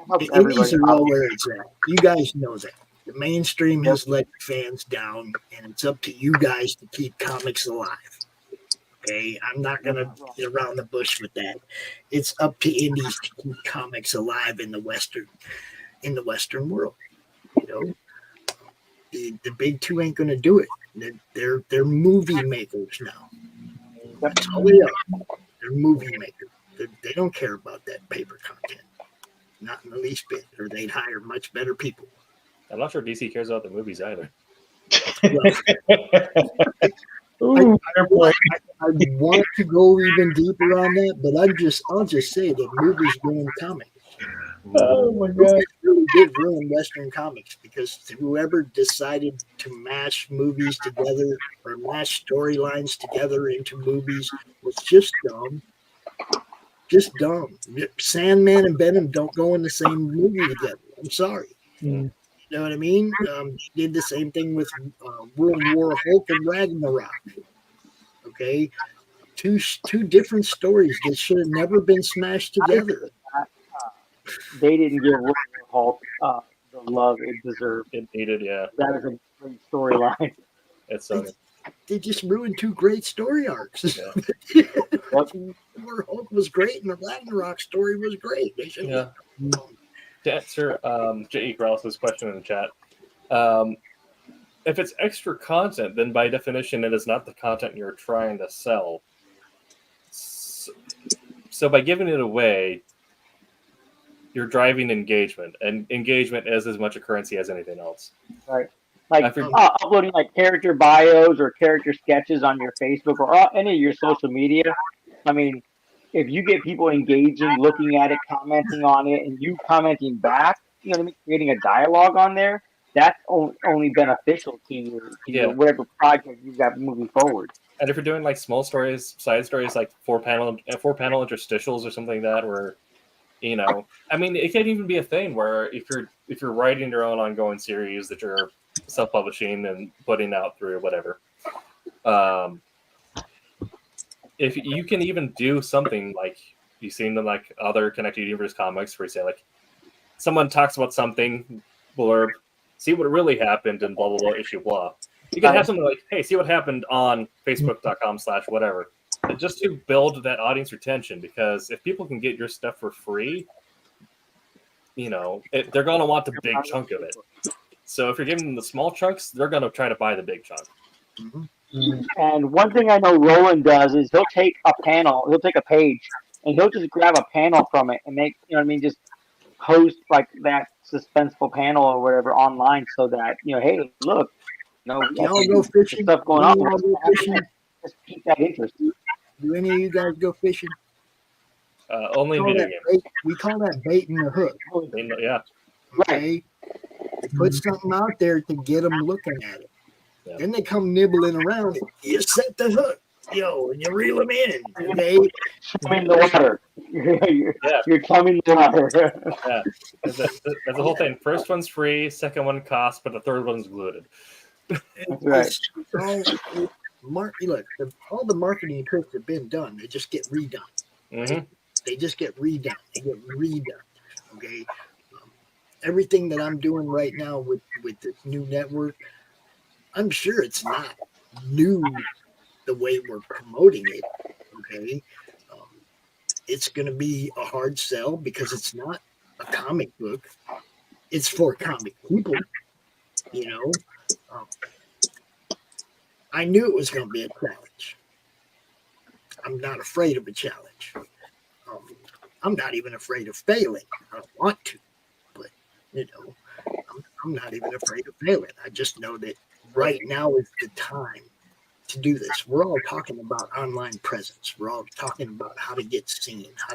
helps The everybody indies are all out. where it's at. You guys know that. The mainstream has let fans down, and it's up to you guys to keep comics alive. Okay, I'm not gonna get around the bush with that. It's up to indies to keep comics alive in the Western world. You know, the big two ain't gonna do it. They're movie makers now. That's all they are. They're movie makers. They don't care about that paper content, not in the least bit, or they'd hire much better people. I'm not sure DC cares about the movies either. Well, I want to go even deeper on that, but I'll just say that movies ruin comics. Oh my god! Movies really did ruin Western comics because whoever decided to mash movies together or mash storylines together into movies was just dumb. Just dumb. Sandman and Venom don't go in the same movie together. I'm sorry. Mm. You know what I mean? They did the same thing with World War Hulk and Ragnarok. Okay, two different stories that should have never been smashed together. They didn't give World War Hulk the love it deserved. It needed, yeah. That is a great storyline. It's They just ruined two great story arcs. Yeah. War Hulk was great, and the Ragnarok story was great. They should have. To answer J.E. Growl's question in the chat, if it's extra content, then by definition, it is not the content you're trying to sell. So by giving it away, you're driving engagement, and engagement is as much a currency as anything else. Right. Like uploading like character bios or character sketches on your Facebook or any of your social media. I mean, if you get people engaging, looking at it, commenting on it, and you commenting back, you know what I mean, creating a dialogue on there, that's only beneficial to your whatever project you've got moving forward. And if you're doing like small stories, side stories, like four panel interstitials or something like that, where I mean, it can even be a thing where if you're writing your own ongoing series that you're self-publishing and putting out through whatever, if you can even do something like you've seen in like other connected universe comics where you say like someone talks about something blurb, see what really happened in blah blah blah issue blah. You can have something like, hey, see what happened on Facebook.com/whatever, just to build that audience retention. Because if people can get your stuff for free, they're gonna want the big chunk of it. So if you're giving them the small chunks, they're gonna try to buy the big chunk. Mm-hmm. And one thing I know Roland does is he'll take a page, and he'll just grab a panel from it and make, just post like that suspenseful panel or whatever online so that, hey, look, y'all go fishing. Stuff going on. Go fishing. Just keep that interest. Do any of you guys go fishing? Only video games. We call that baiting the hook. Yeah. Okay. Right. Put something out there to get them looking at it. Yeah. Then they come nibbling around it. You set the hook, and you reel them in. Okay. Chumming the water. You're chumming the water. Yeah. That's the whole thing. First one's free, second one costs, but the third one's glued. That's right. Look, all the marketing tricks have been done. They just get redone. Mm-hmm. They just get redone. They get redone. Okay. Everything that I'm doing right now with this new network, I'm sure it's not new the way we're promoting it. Okay. It's going to be a hard sell because it's not a comic book. It's for comic people. I knew it was going to be a challenge. I'm not afraid of a challenge. I'm not even afraid of failing. I don't want to, but I'm not even afraid of failing. I just know that right now is the time to do this. We're all talking about online presence. We're all talking about how to get seen, how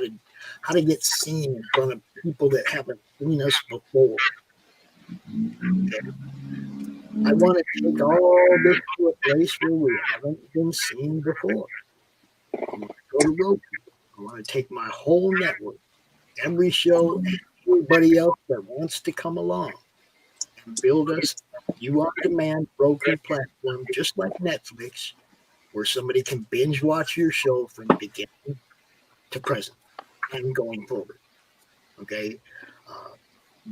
to get seen in front of people that haven't seen us before. Okay. I want to take all this to a place where we haven't been seen before. I want to go to Roku. I want to take my whole network, every show, and everybody else that wants to come along, and build us a view-on-demand Roku platform, just like Netflix, where somebody can binge watch your show from beginning to present and going forward. Okay.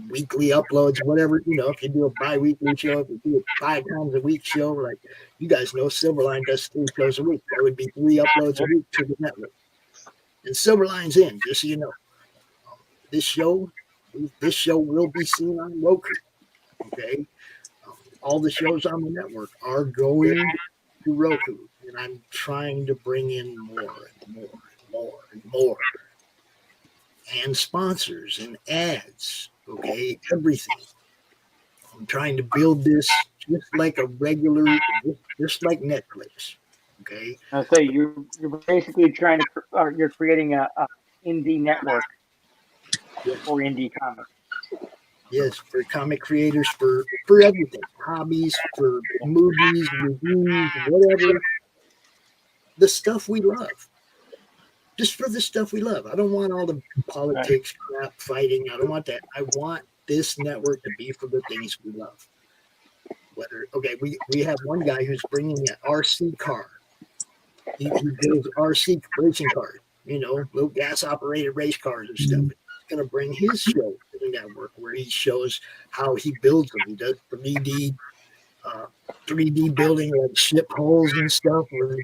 Weekly uploads, whatever, if you do a bi-weekly show, if you do a 5 times a week show, like you guys know Silverline does 3 shows a week. That would be 3 uploads a week to the network. And Silverline's in, just so you know. This show will be seen on Roku. Okay. All the shows on the network are going to Roku. And I'm trying to bring in more and more and more and more. And sponsors and ads. Okay, everything. I'm trying to build this just like a regular, just like Netflix. Okay. I'll say you're basically you're creating a indie network for indie comics. Yes, for comic creators, for everything, hobbies, for movies, reviews, whatever. The stuff we love. Just for the stuff we love. I don't want all the politics, crap, fighting. I don't want that. I want this network to be for the things we love. We have one guy who's bringing an RC car. He builds RC racing cars, little gas operated race cars and stuff. He's going to bring his show to the network where he shows how he builds them. He does 3D building, like ship holes and stuff, where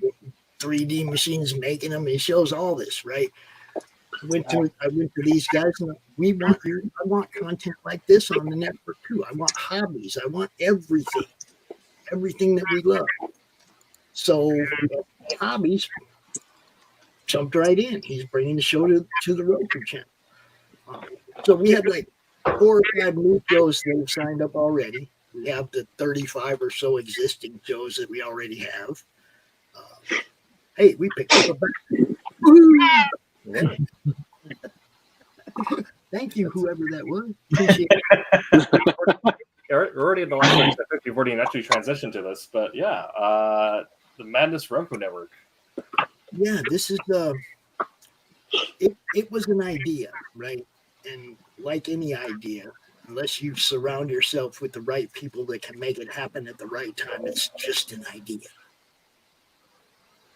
3D machines making them. He shows all this, right? I went to these guys, and I want content like this on the network too. I want hobbies. I want everything that we love. So hobbies jumped right in. He's bringing the show to the Roku channel. So we have like 4 or 5 new shows that have signed up already. We have the 35 or so existing shows that we already have. Hey, we picked up a Thank you, whoever that was. Appreciate it. We're already in the last 30 seconds. We've already actually transitioned to this, but yeah, the Madness Roku Network. Yeah, this is it was an idea, right? And like any idea, unless you surround yourself with the right people that can make it happen at the right time, it's just an idea.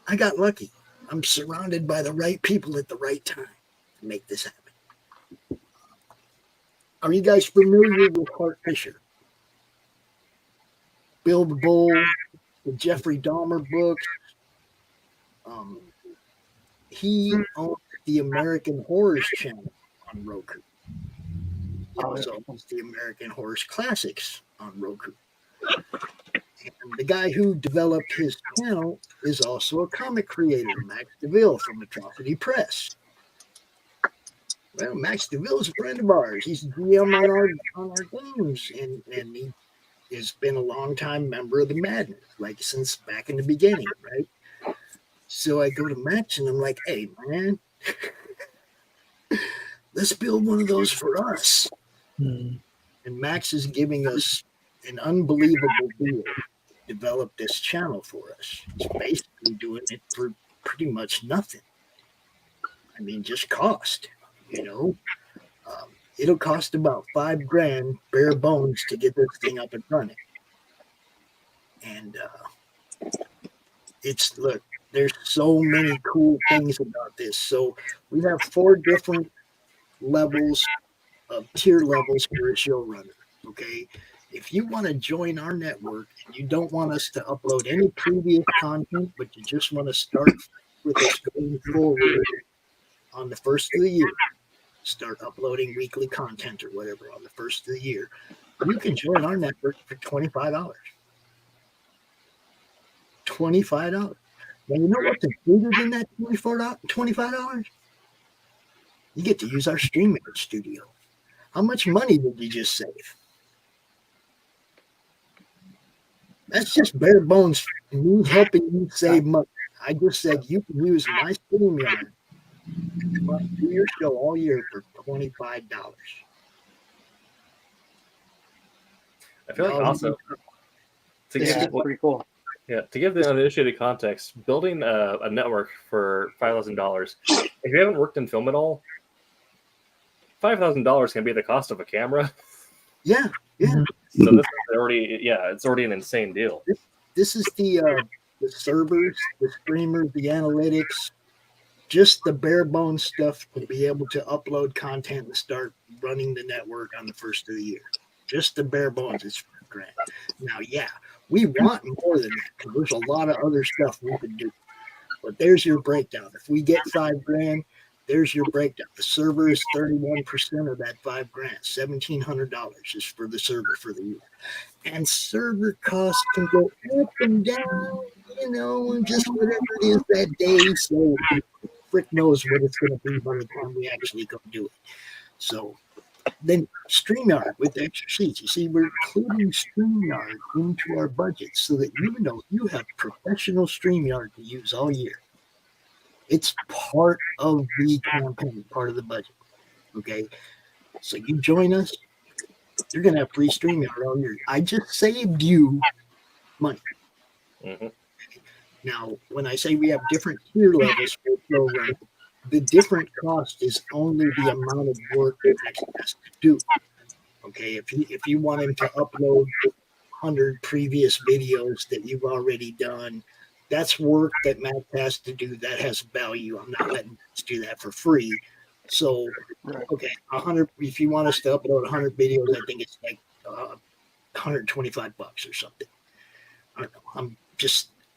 I got lucky. I'm surrounded by the right people at the right time to make this happen. Are you guys familiar with Hart Fisher? Bill the Bull, the Jeffrey Dahmer books. He owns the American Horrors channel on Roku. He also owns the American Horrors Classics on Roku. And the guy who developed his channel is also a comic creator, Max Devill from Atrocity Press. Well, Max Devill is a friend of ours. He's GM on our games, and he has been a longtime member of the Madness, like since back in the beginning, right? So I go to Max and I'm like, hey, man, let's build one of those for us. And Max is giving us an unbelievable deal to develop this channel for us. He's basically doing it for pretty much nothing. I mean, just cost, it'll cost about $5,000 bare bones to get this thing up and running. And there's so many cool things about this. So we have 4 different levels of tier levels for a showrunner. Okay. If you want to join our network and you don't want us to upload any previous content, but you just want to start with us going forward on the first of the year, start uploading weekly content or whatever on the first of the year, you can join our network for $25. $25. Now, you know what's included in that $25? You get to use our streaming studio. How much money did you just save? That's just bare bones me helping you save money. I just said you can use my StreamYard to do your show all year for $25. I feel like also to Yeah, give that's people, pretty cool. yeah, to give the uninitiated context, building a network for $5,000. If you haven't worked in film at all, $5,000 can be the cost of a camera. Yeah. So this is already, it's already an insane deal. This is the servers, the streamers, the analytics, just the bare bones stuff to be able to upload content and start running the network on the first of the year. Just the bare bones is $5,000. Now, yeah, we want more than that because there's a lot of other stuff we could do. But there's your breakdown. If we get $5,000, there's your breakdown. The server is 31% of that $5,000. $1,700 is for the server for the year. And server costs can go up and down, just whatever it is that day. So Frick knows what it's going to be by the time we actually go do it. So then StreamYard with the extra seats. You see, we're including StreamYard into our budget so that you have professional StreamYard to use all year. It's part of the campaign, part of the budget. Okay. So you join us, you're going to have free StreamYard all year. I just saved you money. Mm-hmm. Now, when I say we have different tier levels for Flow Run, the different cost is only the amount of work that Max has to do. Okay, if you want him to upload 100 previous videos that you've already done, that's work that Max has to do. That has value. I'm not letting Max do that for free. So, okay, 100. If you want us to upload 100 videos, I think it's like $125 or something. I don't know.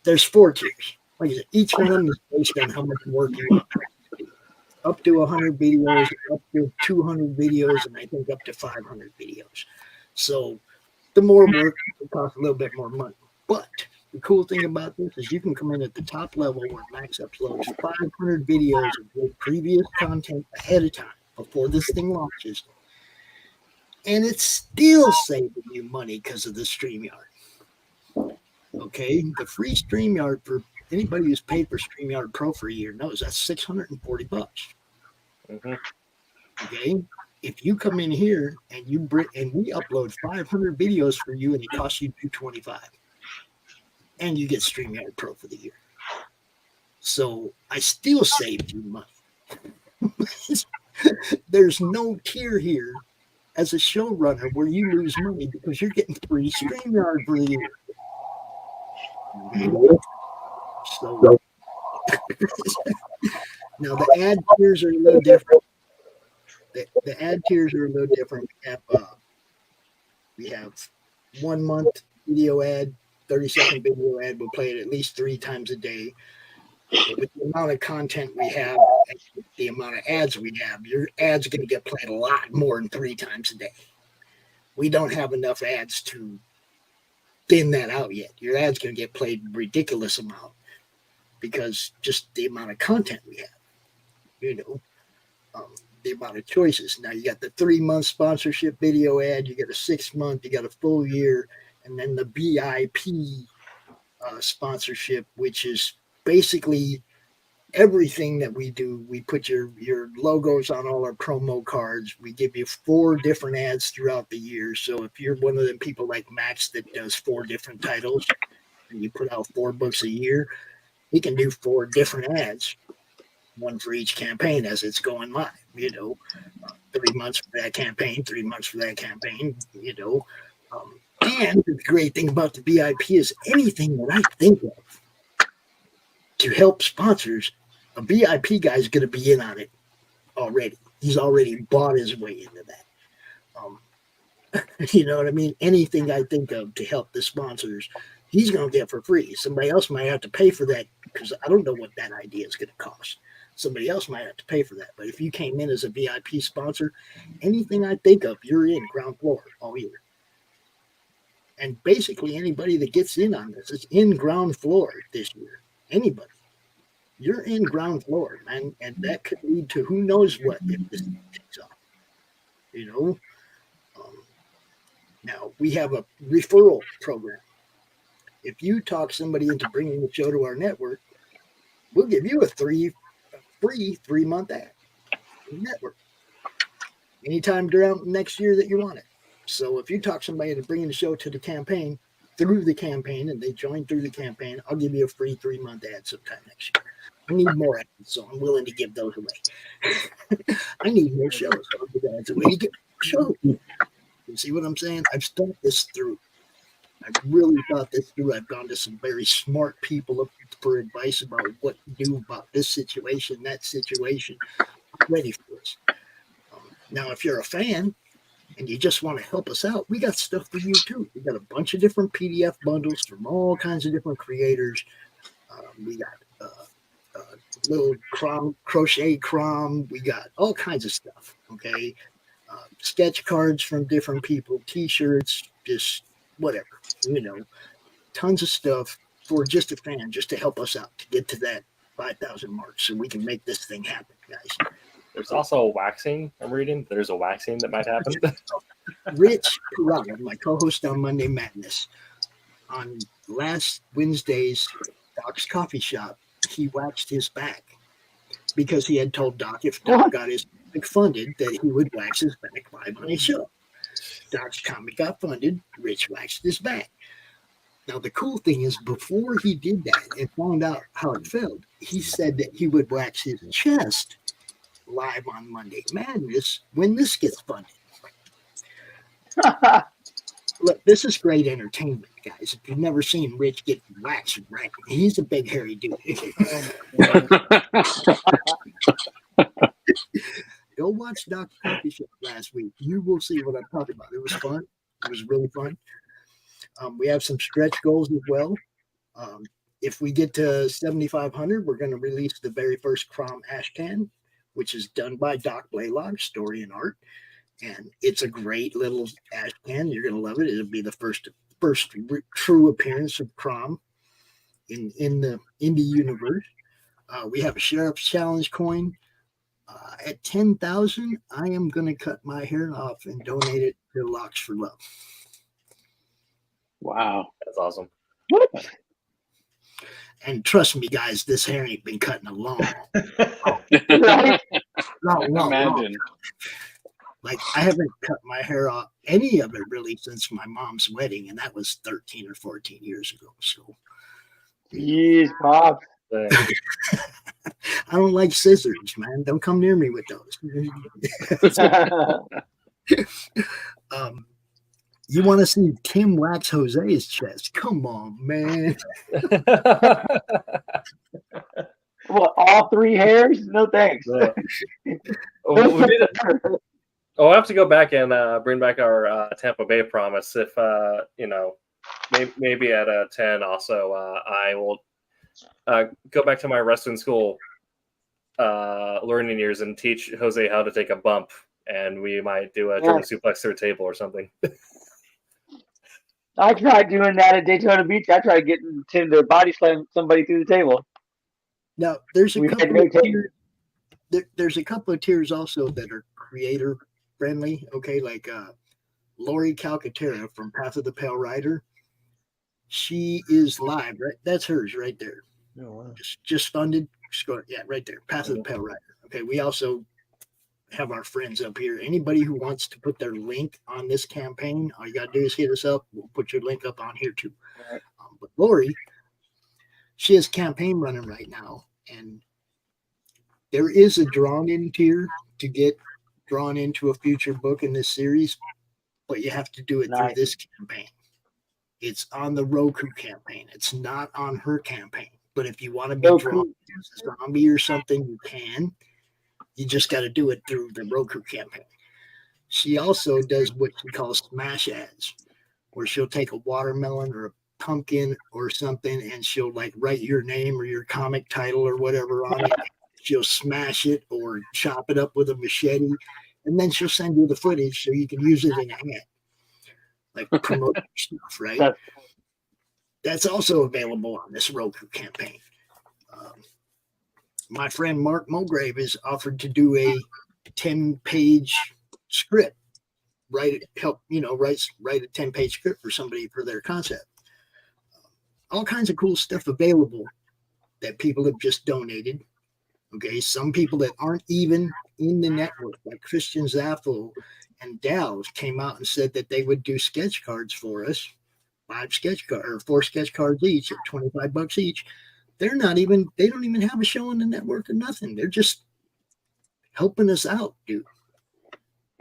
There's 4 tiers. Like I said, each one of them is based on how much work you want. Up to 100 videos, up to 200 videos, and I think up to 500 videos. So the more work, it costs a little bit more money. But the cool thing about this is you can come in at the top level where Max uploads 500 videos of your previous content ahead of time before this thing launches. And it's still saving you money because of the StreamYard. Okay, the free StreamYard for anybody who's paid for StreamYard Pro for a year knows that's $640. Mm-hmm. Okay, if you come in here and we upload 500 videos for you and it costs you $225, and you get StreamYard Pro for the year. So I still saved you money. There's no tier here as a showrunner where you lose money because you're getting free StreamYard for the year. Okay. So now the ad tiers are a little different. The ad tiers are a little different. We have 1 month video ad, 30-second video ad. We'll play it at least 3 times a day. But with the amount of content we have, the amount of ads we have, your ads are going to get played a lot more than 3 times a day. We don't have enough ads to thin that out yet. Your ad's going to get played a ridiculous amount because just the amount of content we have, the amount of choices. Now you got the 3-month sponsorship video ad, you got a 6-month, you got a full year, and then the BIP sponsorship, which is basically everything that we do. We put your logos on all our promo cards. We give you 4 different ads throughout the year. So if you're one of them people like Max that does 4 different titles and you put out 4 books a year, he can do 4 different ads, 1 for each campaign as it's going live. 3 months for that campaign, 3 months for that campaign. And the great thing about the BIP is anything that I think of to help sponsors, a BIP guy is going to be in on it already. He's already bought his way into that. You know what I mean? Anything I think of to help the sponsors, he's going to get for free. Somebody else might have to pay for that because I don't know what that idea is going to cost. Somebody else might have to pay for that. But if you came in as a VIP sponsor, anything I think of, you're in ground floor all year. And basically anybody that gets in on this is in ground floor this year. Anybody. You're in ground floor, man. And that could lead to who knows what if this takes off. Now we have a referral program. if you talk somebody into bringing the show to our network, we'll give you a free 3-month ad in the network anytime during next year that you want it. So if you talk somebody into bringing the show to the campaign, through the campaign, and they join through the campaign, I'll give you a free 3-month ad sometime next year. I need more ads, so I'm willing to give those away. I need more shows, so I'll give ads away to get more shows. You see what I'm saying? I've thought this through. I've really thought this through. I've gone to some very smart people for advice about what to do about this situation, that situation. I'm ready for this. Now, if you're a fan and you just want to help us out, we got stuff for you too. We got a bunch of different PDF bundles from all kinds of different creators. We got little crochet crom. We got all kinds of stuff. Okay. Sketch cards from different people, T-shirts, just whatever, tons of stuff for just a fan, just to help us out to get to that 5,000 mark so we can make this thing happen, guys. There's also a waxing I'm reading. There's a waxing that might happen. Rich Pirata, my co-host on Monday Madness, on last Wednesday's Doc's Coffee Shop, he waxed his back because he had told Doc if Doc got his comic funded that he would wax his back live on his show. Doc's comic got funded, Rich waxed his back. Now, the cool thing is, before he did that and found out how it felt, he said that he would wax his chest live on Monday Madness when this gets funded. Look, this is great entertainment, guys. If you've never seen Rich get waxed, right? He's a big, hairy dude. Go watch Doc's Coffee Shop last week. You will see what I'm talking about. It was fun. It was really fun. We have some stretch goals as well. If we get to 7,500, we're going to release the very first Crom Ashcan, which is done by Doc Blaylock, story and art. And it's a great little Ashcan. You're going to love it. It'll be the first true appearance of Crom in the indie universe. We have a Sheriff's Challenge coin. At 10,000, I am going to cut my hair off and donate it to Locks for Love. Wow. That's awesome. And trust me, guys, this hair ain't been cutting long. Right? Long. Like, I haven't cut my hair off, any of it really, since my mom's wedding, and that was 13 or 14 years ago. So, jeez, Pop. I don't like scissors, man. Don't come near me with those. You want to see Tim wax Jose's chest? Come on, man. What, all three hairs? No thanks. I'll have to go back and bring back our Tampa Bay promise. If maybe at a 10, also I will go back to my wrestling school learning years and teach Jose how to take a bump, and we might do a German suplex through a table or something. I tried doing that at Daytona Beach. I tried getting Tim to body slam somebody through the table. Now, there's a couple of tiers also that are creator friendly. Okay, like Lori Calcaterra from Path of the Pale Rider. She is live, right? That's hers right there. Oh, wow. Just funded. Yeah, right there. Path of the Pale Rider. Okay, we also have our friends up here. Anybody who wants to put their link on this campaign, all you got to do is hit us up. We'll put your link up on here too. Right. But Lori, she has a campaign running right now, and there is a drawn-in tier to get drawn into a future book in this series, but you have to do it through this campaign. It's on the Roku campaign. It's not on her campaign. But if you want to be drawn as a zombie or something, you can. You just got to do it through the Roku campaign. She also does what she calls smash ads, where she'll take a watermelon or a pumpkin or something, and she'll like write your name or your comic title or whatever on it. She'll smash it or chop it up with a machete, and then she'll send you the footage so you can use it in a ad, like promote stuff, right? That's also available on this Roku campaign. My friend Mark Mulgrave is offered to do a 10-page script, write a 10-page script for somebody for their concept. all kinds of cool stuff available that people have just donated. Okay, some people that aren't even in the network, like Christian Zaffel and Dow's, came out and said that they would do sketch cards for us, 4 sketch cards each at $25 each. They don't even have a show on the network or nothing. They're just helping us out, dude.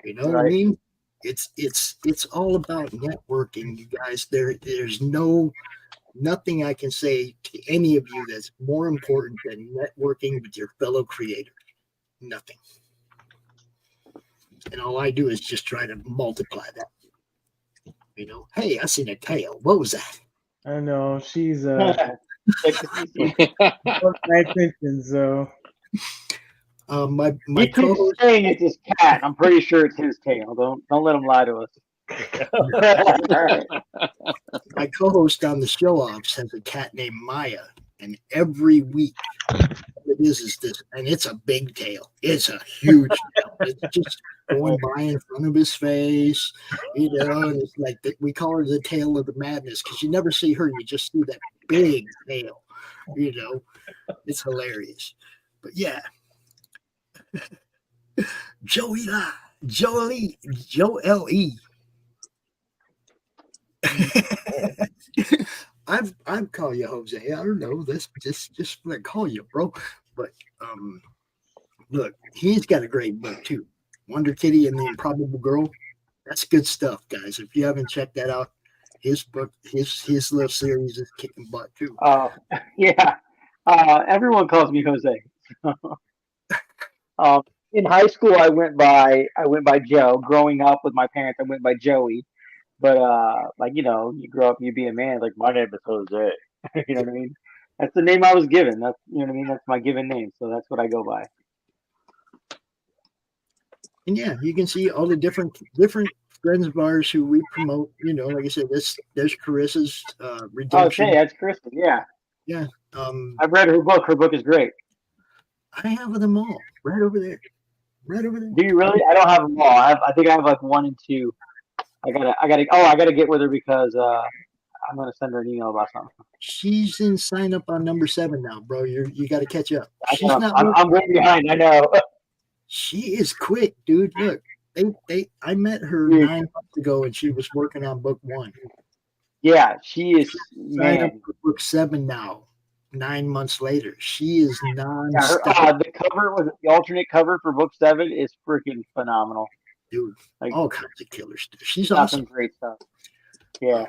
You know what I mean? It's all about networking, you guys. There's nothing I can say to any of you that's more important than networking with your fellow creators. Nothing. And all I do is just try to multiply that. You know, hey, I seen a tail. What was that? I know she's my attention, so my he keeps saying it's his cat. I'm pretty sure it's his tail. Don't let him lie to us. My co-host on the show offs has a cat named Maya, and every week it is this, and it's a big tail. It's a huge tail. It's just going by in front of his face, you know. And it's like we call her the tail of the madness because you never see her; you just see that big tail. You know, it's hilarious. But yeah, Joel E. I've called you Jose. I don't know. This just what I call you, bro. But look, he's got a great book too. Wonder Kitty and the Improbable Girl. That's good stuff, guys. If you haven't checked that out, his book, his little series is kicking butt too. Yeah. Everyone calls me Jose. In high school, I went by Joe. Growing up with my parents, I went by Joey. But like, you know, you grow up, you be a man. Like, my name is Jose. You know what I mean? That's the name I was given. That's, you know what I mean. That's my given name, so that's what I go by. And yeah, you can see all the different friends of ours who we promote. You know, like I said, there's Carissa's Redemption. Okay, that's Kristen. Yeah. Yeah. I've read her book. Her book is great. I have them all right over there. Right over there. Do you really? I don't have them all. I think I have like 1 and 2. I gotta get with her because I'm gonna send her an email about something. She's in sign up on number 7 now, bro. You got to catch up. I'm way behind. I know. She is quick, dude. Look, I met her 9 months ago, and she was working on book 1. Yeah, she is. Signed up for book 7 now. 9 months later, she is non. Yeah, the cover was the alternate cover for book 7 is freaking phenomenal. Dude, like, all kinds of killer stuff. She's awesome. Some great stuff. Yeah.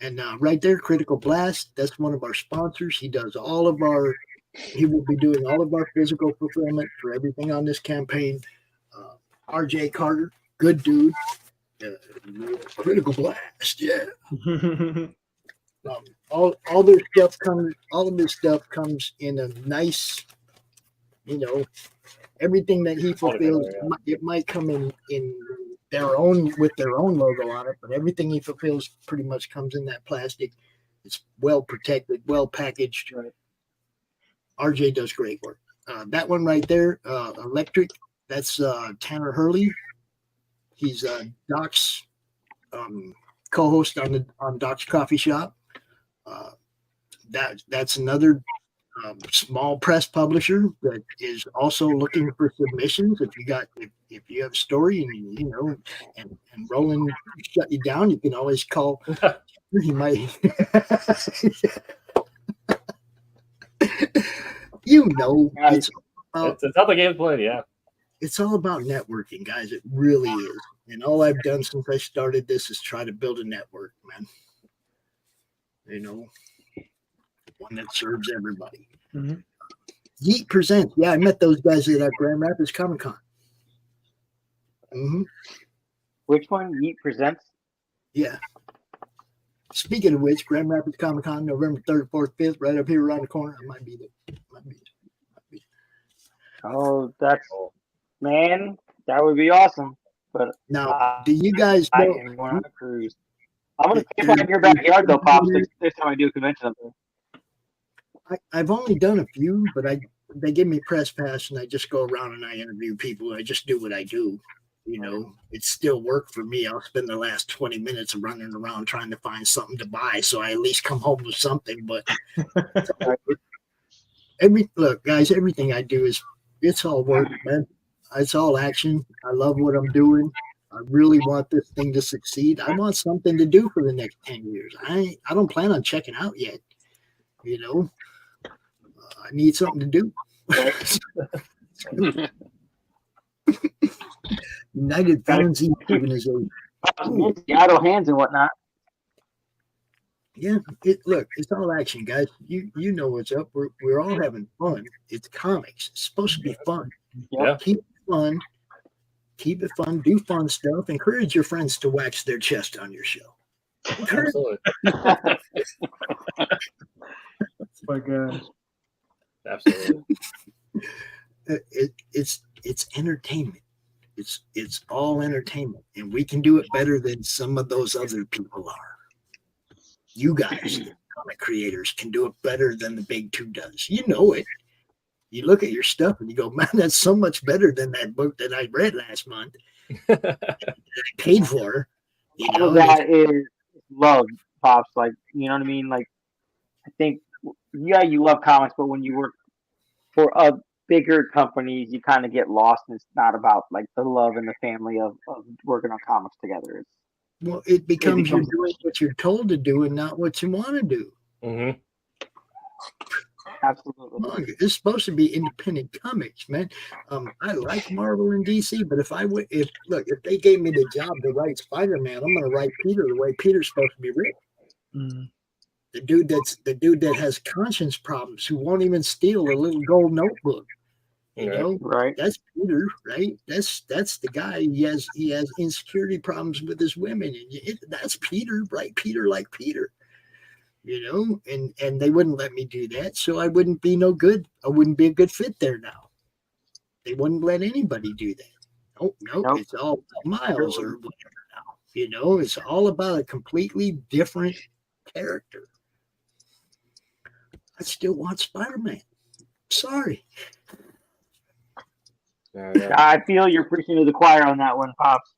And right there, Critical Blast, that's one of our sponsors. He will be doing all of our physical fulfillment for everything on this campaign. RJ Carter, good dude. Critical Blast, yeah. All of this stuff comes in a nice, you know, everything that he fulfills, it might come in their own with their own logo on it, but everything he fulfills pretty much comes in that plastic. It's well protected, well packaged. Right. RJ does great work. That one right there, Electric, that's Tanner Hurley. He's Doc's co-host on Doc's Coffee Shop. That's another small press publisher that is also looking for submissions. If you have a story and you know and Roland shut you down, you can always call. He might. You know, it's how the game's played. Yeah, it's all about networking, guys. It really is. And all I've done since I started this is try to build a network, man. You know, one that serves everybody. Mm-hmm. Yeet Presents. Yeah, I met those guys at Grand Rapids Comic Con. Mm-hmm. Which one? Yeet Presents? Yeah. Speaking of which, Grand Rapids Comic Con, November 3rd, 4th, 5th, right up here around the corner. I might be there. Oh, man, that would be awesome. But now, do you guys know? I am going on a cruise. I'm going to stay by in your backyard, though, Pops, next time I do a convention up there. I've only done a few, but they give me press pass, and I just go around and I interview people. I just do what I do. You know, it's still work for me. I'll spend the last 20 minutes running around trying to find something to buy, so I at least come home with something. But look, guys, everything I do it's all work, man. It's all action. I love what I'm doing. I really want this thing to succeed. I want something to do for the next 10 years. I don't plan on checking out yet. You know, I need something to do. United Fanzine Organization. Idle hands and whatnot. Yeah, look, it's all action, guys. You know what's up. We're all having fun. It's comics. It's supposed to be fun. Yeah. Keep it fun. Keep it fun. Do fun stuff. Encourage your friends to wax their chest on your show. Absolutely. My God. Absolutely. It's entertainment. It's all entertainment, and we can do it better than some of those other people are. You guys, the comic creators, can do it better than the big two does. You know it. You look at your stuff and you go, man, that's so much better than that book that I read last month. That I paid for. You know, all of that is love, Pops. Like, you know what I mean? Like, I think, yeah, you love comics, but when you work for a bigger companies, you kind of get lost, and it's not about like the love and the family of working on comics together. Well, it becomes you're doing what you're told to do and not what you want to do. Mm-hmm. Absolutely. It's supposed to be independent comics, man. I like Marvel and DC, but if they gave me the job to write Spider-Man, I'm going to write Peter the way Peter's supposed to be written. Mm. The dude that has conscience problems, who won't even steal a little gold notebook. You know, right? That's Peter, right? That's the guy. He has insecurity problems with his women, and that's Peter, right? Peter like Peter. You know, and they wouldn't let me do that, so I wouldn't be no good. I wouldn't be a good fit there now. They wouldn't let anybody do that. Nope. It's all Miles or whatever now. You know, it's all about a completely different character. I still want Spider-Man. Sorry. I feel you're preaching to the choir on that one, Pops.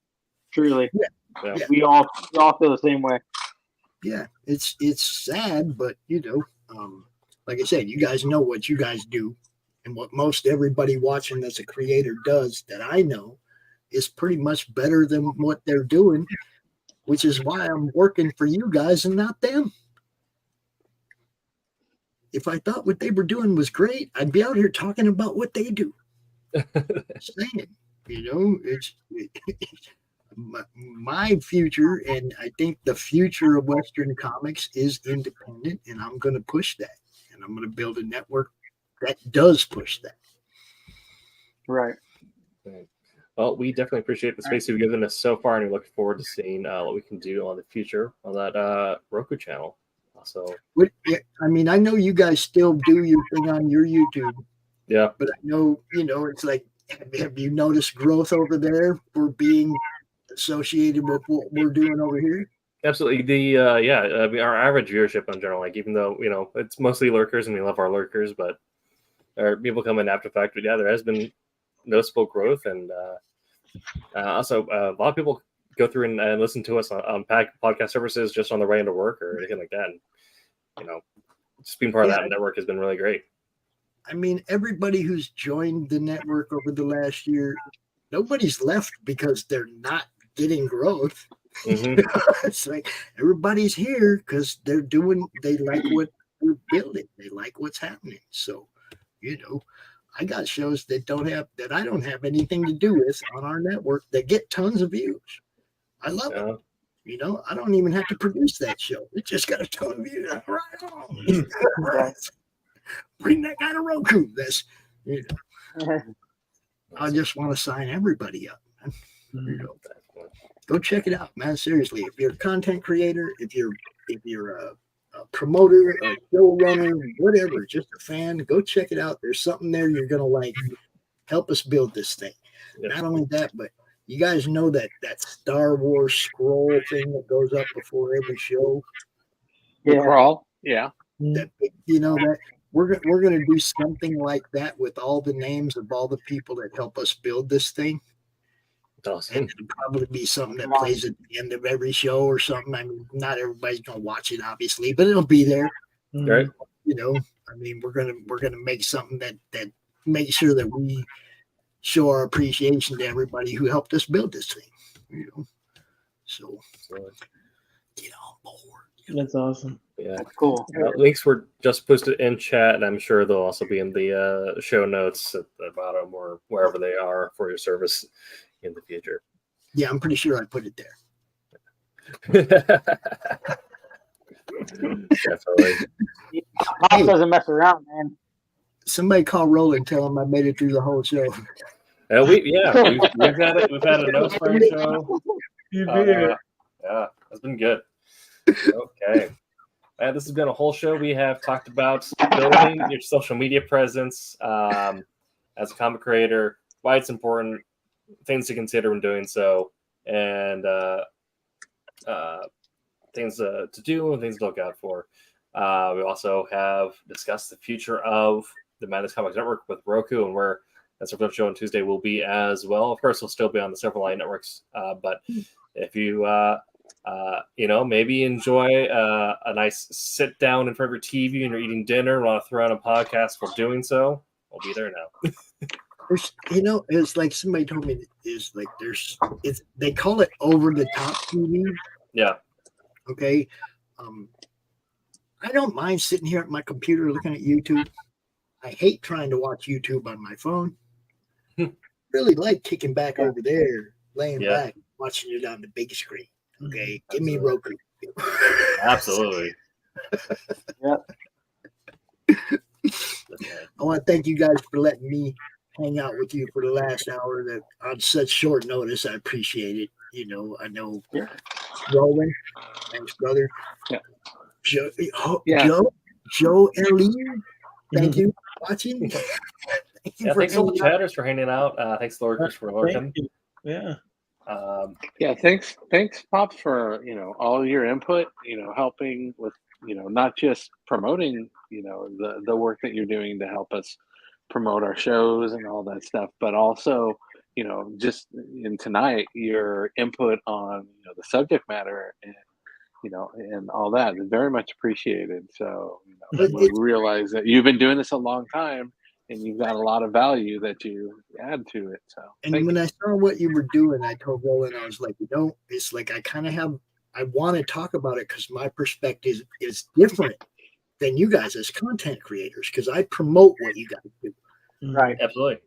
Truly. Yeah. We all feel the same way. Yeah, it's sad, but you know, like I said, you guys know what you guys do, and what most everybody watching that's a creator does that I know is pretty much better than what they're doing, which is why I'm working for you guys and not them. If I thought what they were doing was great, I'd be out here talking about what they do. Saying, you know, it's my future, and I think the future of Western comics is independent, and I'm going to push that, and I'm going to build a network that does push that. Right. Well, we definitely appreciate the space you've given us so far, and we look forward to seeing what we can do on the future on that Roku channel. So, I mean, I know you guys still do your thing on your YouTube. Yeah. But I know, you know, it's like, have you noticed growth over there for being associated with what we're doing over here? Absolutely. Our average viewership in general, like, even though, you know, it's mostly lurkers and we love our lurkers, but our people come in after fact. But yeah, there has been noticeable growth, and also a lot of people go through and listen to us on podcast services just on their way into work or anything like that. And, you know, just being part of that network has been really great. I mean, everybody who's joined the network over the last year, nobody's left because they're not getting growth. Mm-hmm. It's like everybody's here because they like what we're building. They like what's happening. So, you know, I got shows that I don't have anything to do with on our network that get tons of views. I love it. You know, I don't even have to produce that show. It just got a ton of views. Right on. Bring that guy to Roku. That's, you know, I just want to sign everybody up, man. You know, go check it out, man. Seriously, if you're a content creator, if you're a promoter, a showrunner, whatever, just a fan, go check it out. There's something there you're gonna like. Help us build this thing. Yeah. Not only that, but you guys know that Star Wars scroll thing that goes up before every show. Yeah. Crawl. Yeah. That, you know, that we're gonna do something like that with all the names of all the people that help us build this thing. Awesome. And it'll probably be something that plays at the end of every show or something. I mean, not everybody's gonna watch it, obviously, but it'll be there. Right. You know, I mean, we're gonna make something that makes sure that we show our appreciation to everybody who helped us build this thing. You know, so get on board. That's awesome. Yeah, That's cool. Links were just posted in chat, and I'm sure they'll also be in the show notes at the bottom or wherever they are for your service in the future. Yeah, I'm pretty sure I put it there. Definitely. Pops doesn't mess around, man. Somebody call Roland, tell him I made it through the whole show. We've had it. We've had a no spray show. You did. Yeah, it's been good. Okay. This has been a whole show. We have talked about building your social media presence as a comic creator, why it's important, things to consider when doing so, and things to do and things to look out for. We also have discussed the future of the Madness Comics Network with Roku and where that's our show on Tuesday will be as well. Of course, we'll still be on the Silverline networks, but if you maybe enjoy a nice sit down in front of your TV and you're eating dinner and want to throw on a podcast while doing so, we'll be there now. It's like somebody told me they call it over the top TV. Yeah. Okay. I don't mind sitting here at my computer looking at YouTube. I hate trying to watch YouTube on my phone. Really like kicking back over there, laying back, watching it on the big screen. Okay, give me Roku. Absolutely. Yep. I want to thank you guys for letting me hang out with you for the last hour. That on such short notice, I appreciate it. I know. Yeah. Roland, thanks, brother. Yeah. Joe, Yeah. Erlene, thank you for watching. Thanks all the chatters for hanging out. Thanks, Lord Christopher Lorcan. Yeah. Thanks, Pops, for all your input. Helping with not just promoting the work that you're doing to help us promote our shows and all that stuff, but also just in tonight your input on the subject matter and and all that is very much appreciated. So we realize that you've been doing this a long time and you've got a lot of value that you add to it. So and when I saw what you were doing, I told Roland, I was like, it's like I want to talk about it because my perspective is different than you guys as content creators because I promote what you guys do. Right. Absolutely.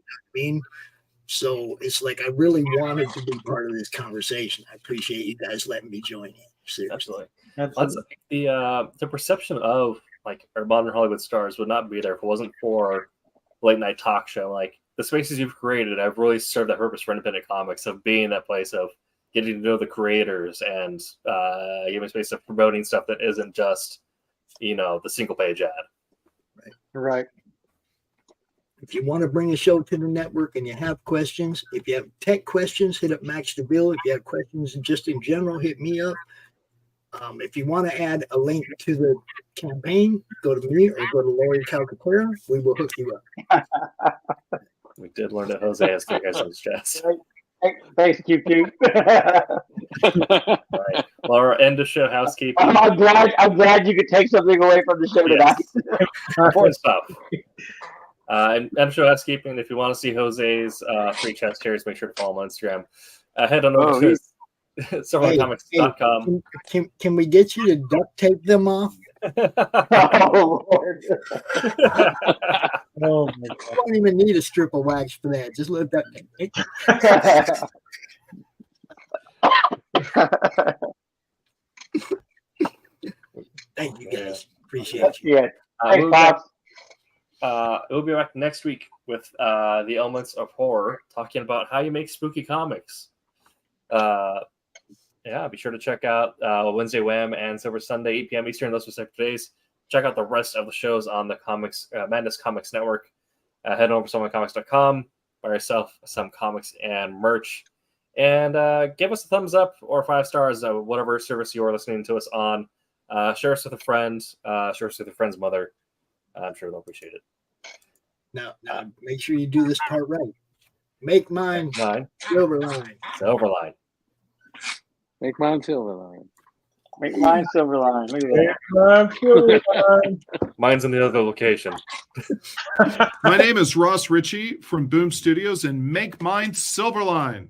So it's like I really wanted to be part of this conversation. I appreciate you guys letting me join in. Seriously. Absolutely. The perception of like our modern Hollywood stars would not be there if it wasn't for late night talk show. Like the spaces you've created have really served that purpose for independent comics of being that place of getting to know the creators and giving space of promoting stuff that isn't just the single page ad. Right. If you want to bring a show to the network and you have questions, if you have tech questions, hit up Max Devill. If you have questions just in general, hit me up. If you want to add a link to the campaign, go to me or go to Lori Calcaterra. We will hook you up. We did learn that Jose has 3 guys on his chest. Thanks, QQ. All right. Well, our end of show housekeeping. I'm glad you could take something away from the show tonight. Important stuff. And end of show housekeeping. If you want to see Jose's 3 chest hairs, make sure to follow him on Instagram. Head on over to silverlinecomics.com. Can we get you to duct tape them off? Oh, Lord. Oh, my You don't even need a strip of wax for that. Just let that. Thank you, guys. Appreciate you. Yeah. Thanks, Pops. We'll be back next week with the elements of horror, talking about how you make spooky comics. Be sure to check out Wednesday Wham and Silver Sunday, 8 p.m. Eastern, those specific days. Check out the rest of the shows on the Madness Comics Network. Head over to silverlinecomics.com, buy yourself some comics and merch, and give us a thumbs up or 5 stars, whatever service you're listening to us on. Share us with a friend, share us with a friend's mother. I'm sure they'll appreciate it. Now, make sure you do this part right. Make mine Silverline. Silverline. Make mine Silverline. Make mine Silverline. Look at that. Mine's in the other location. My name is Ross Ritchie from Boom Studios, and make mine Silverline.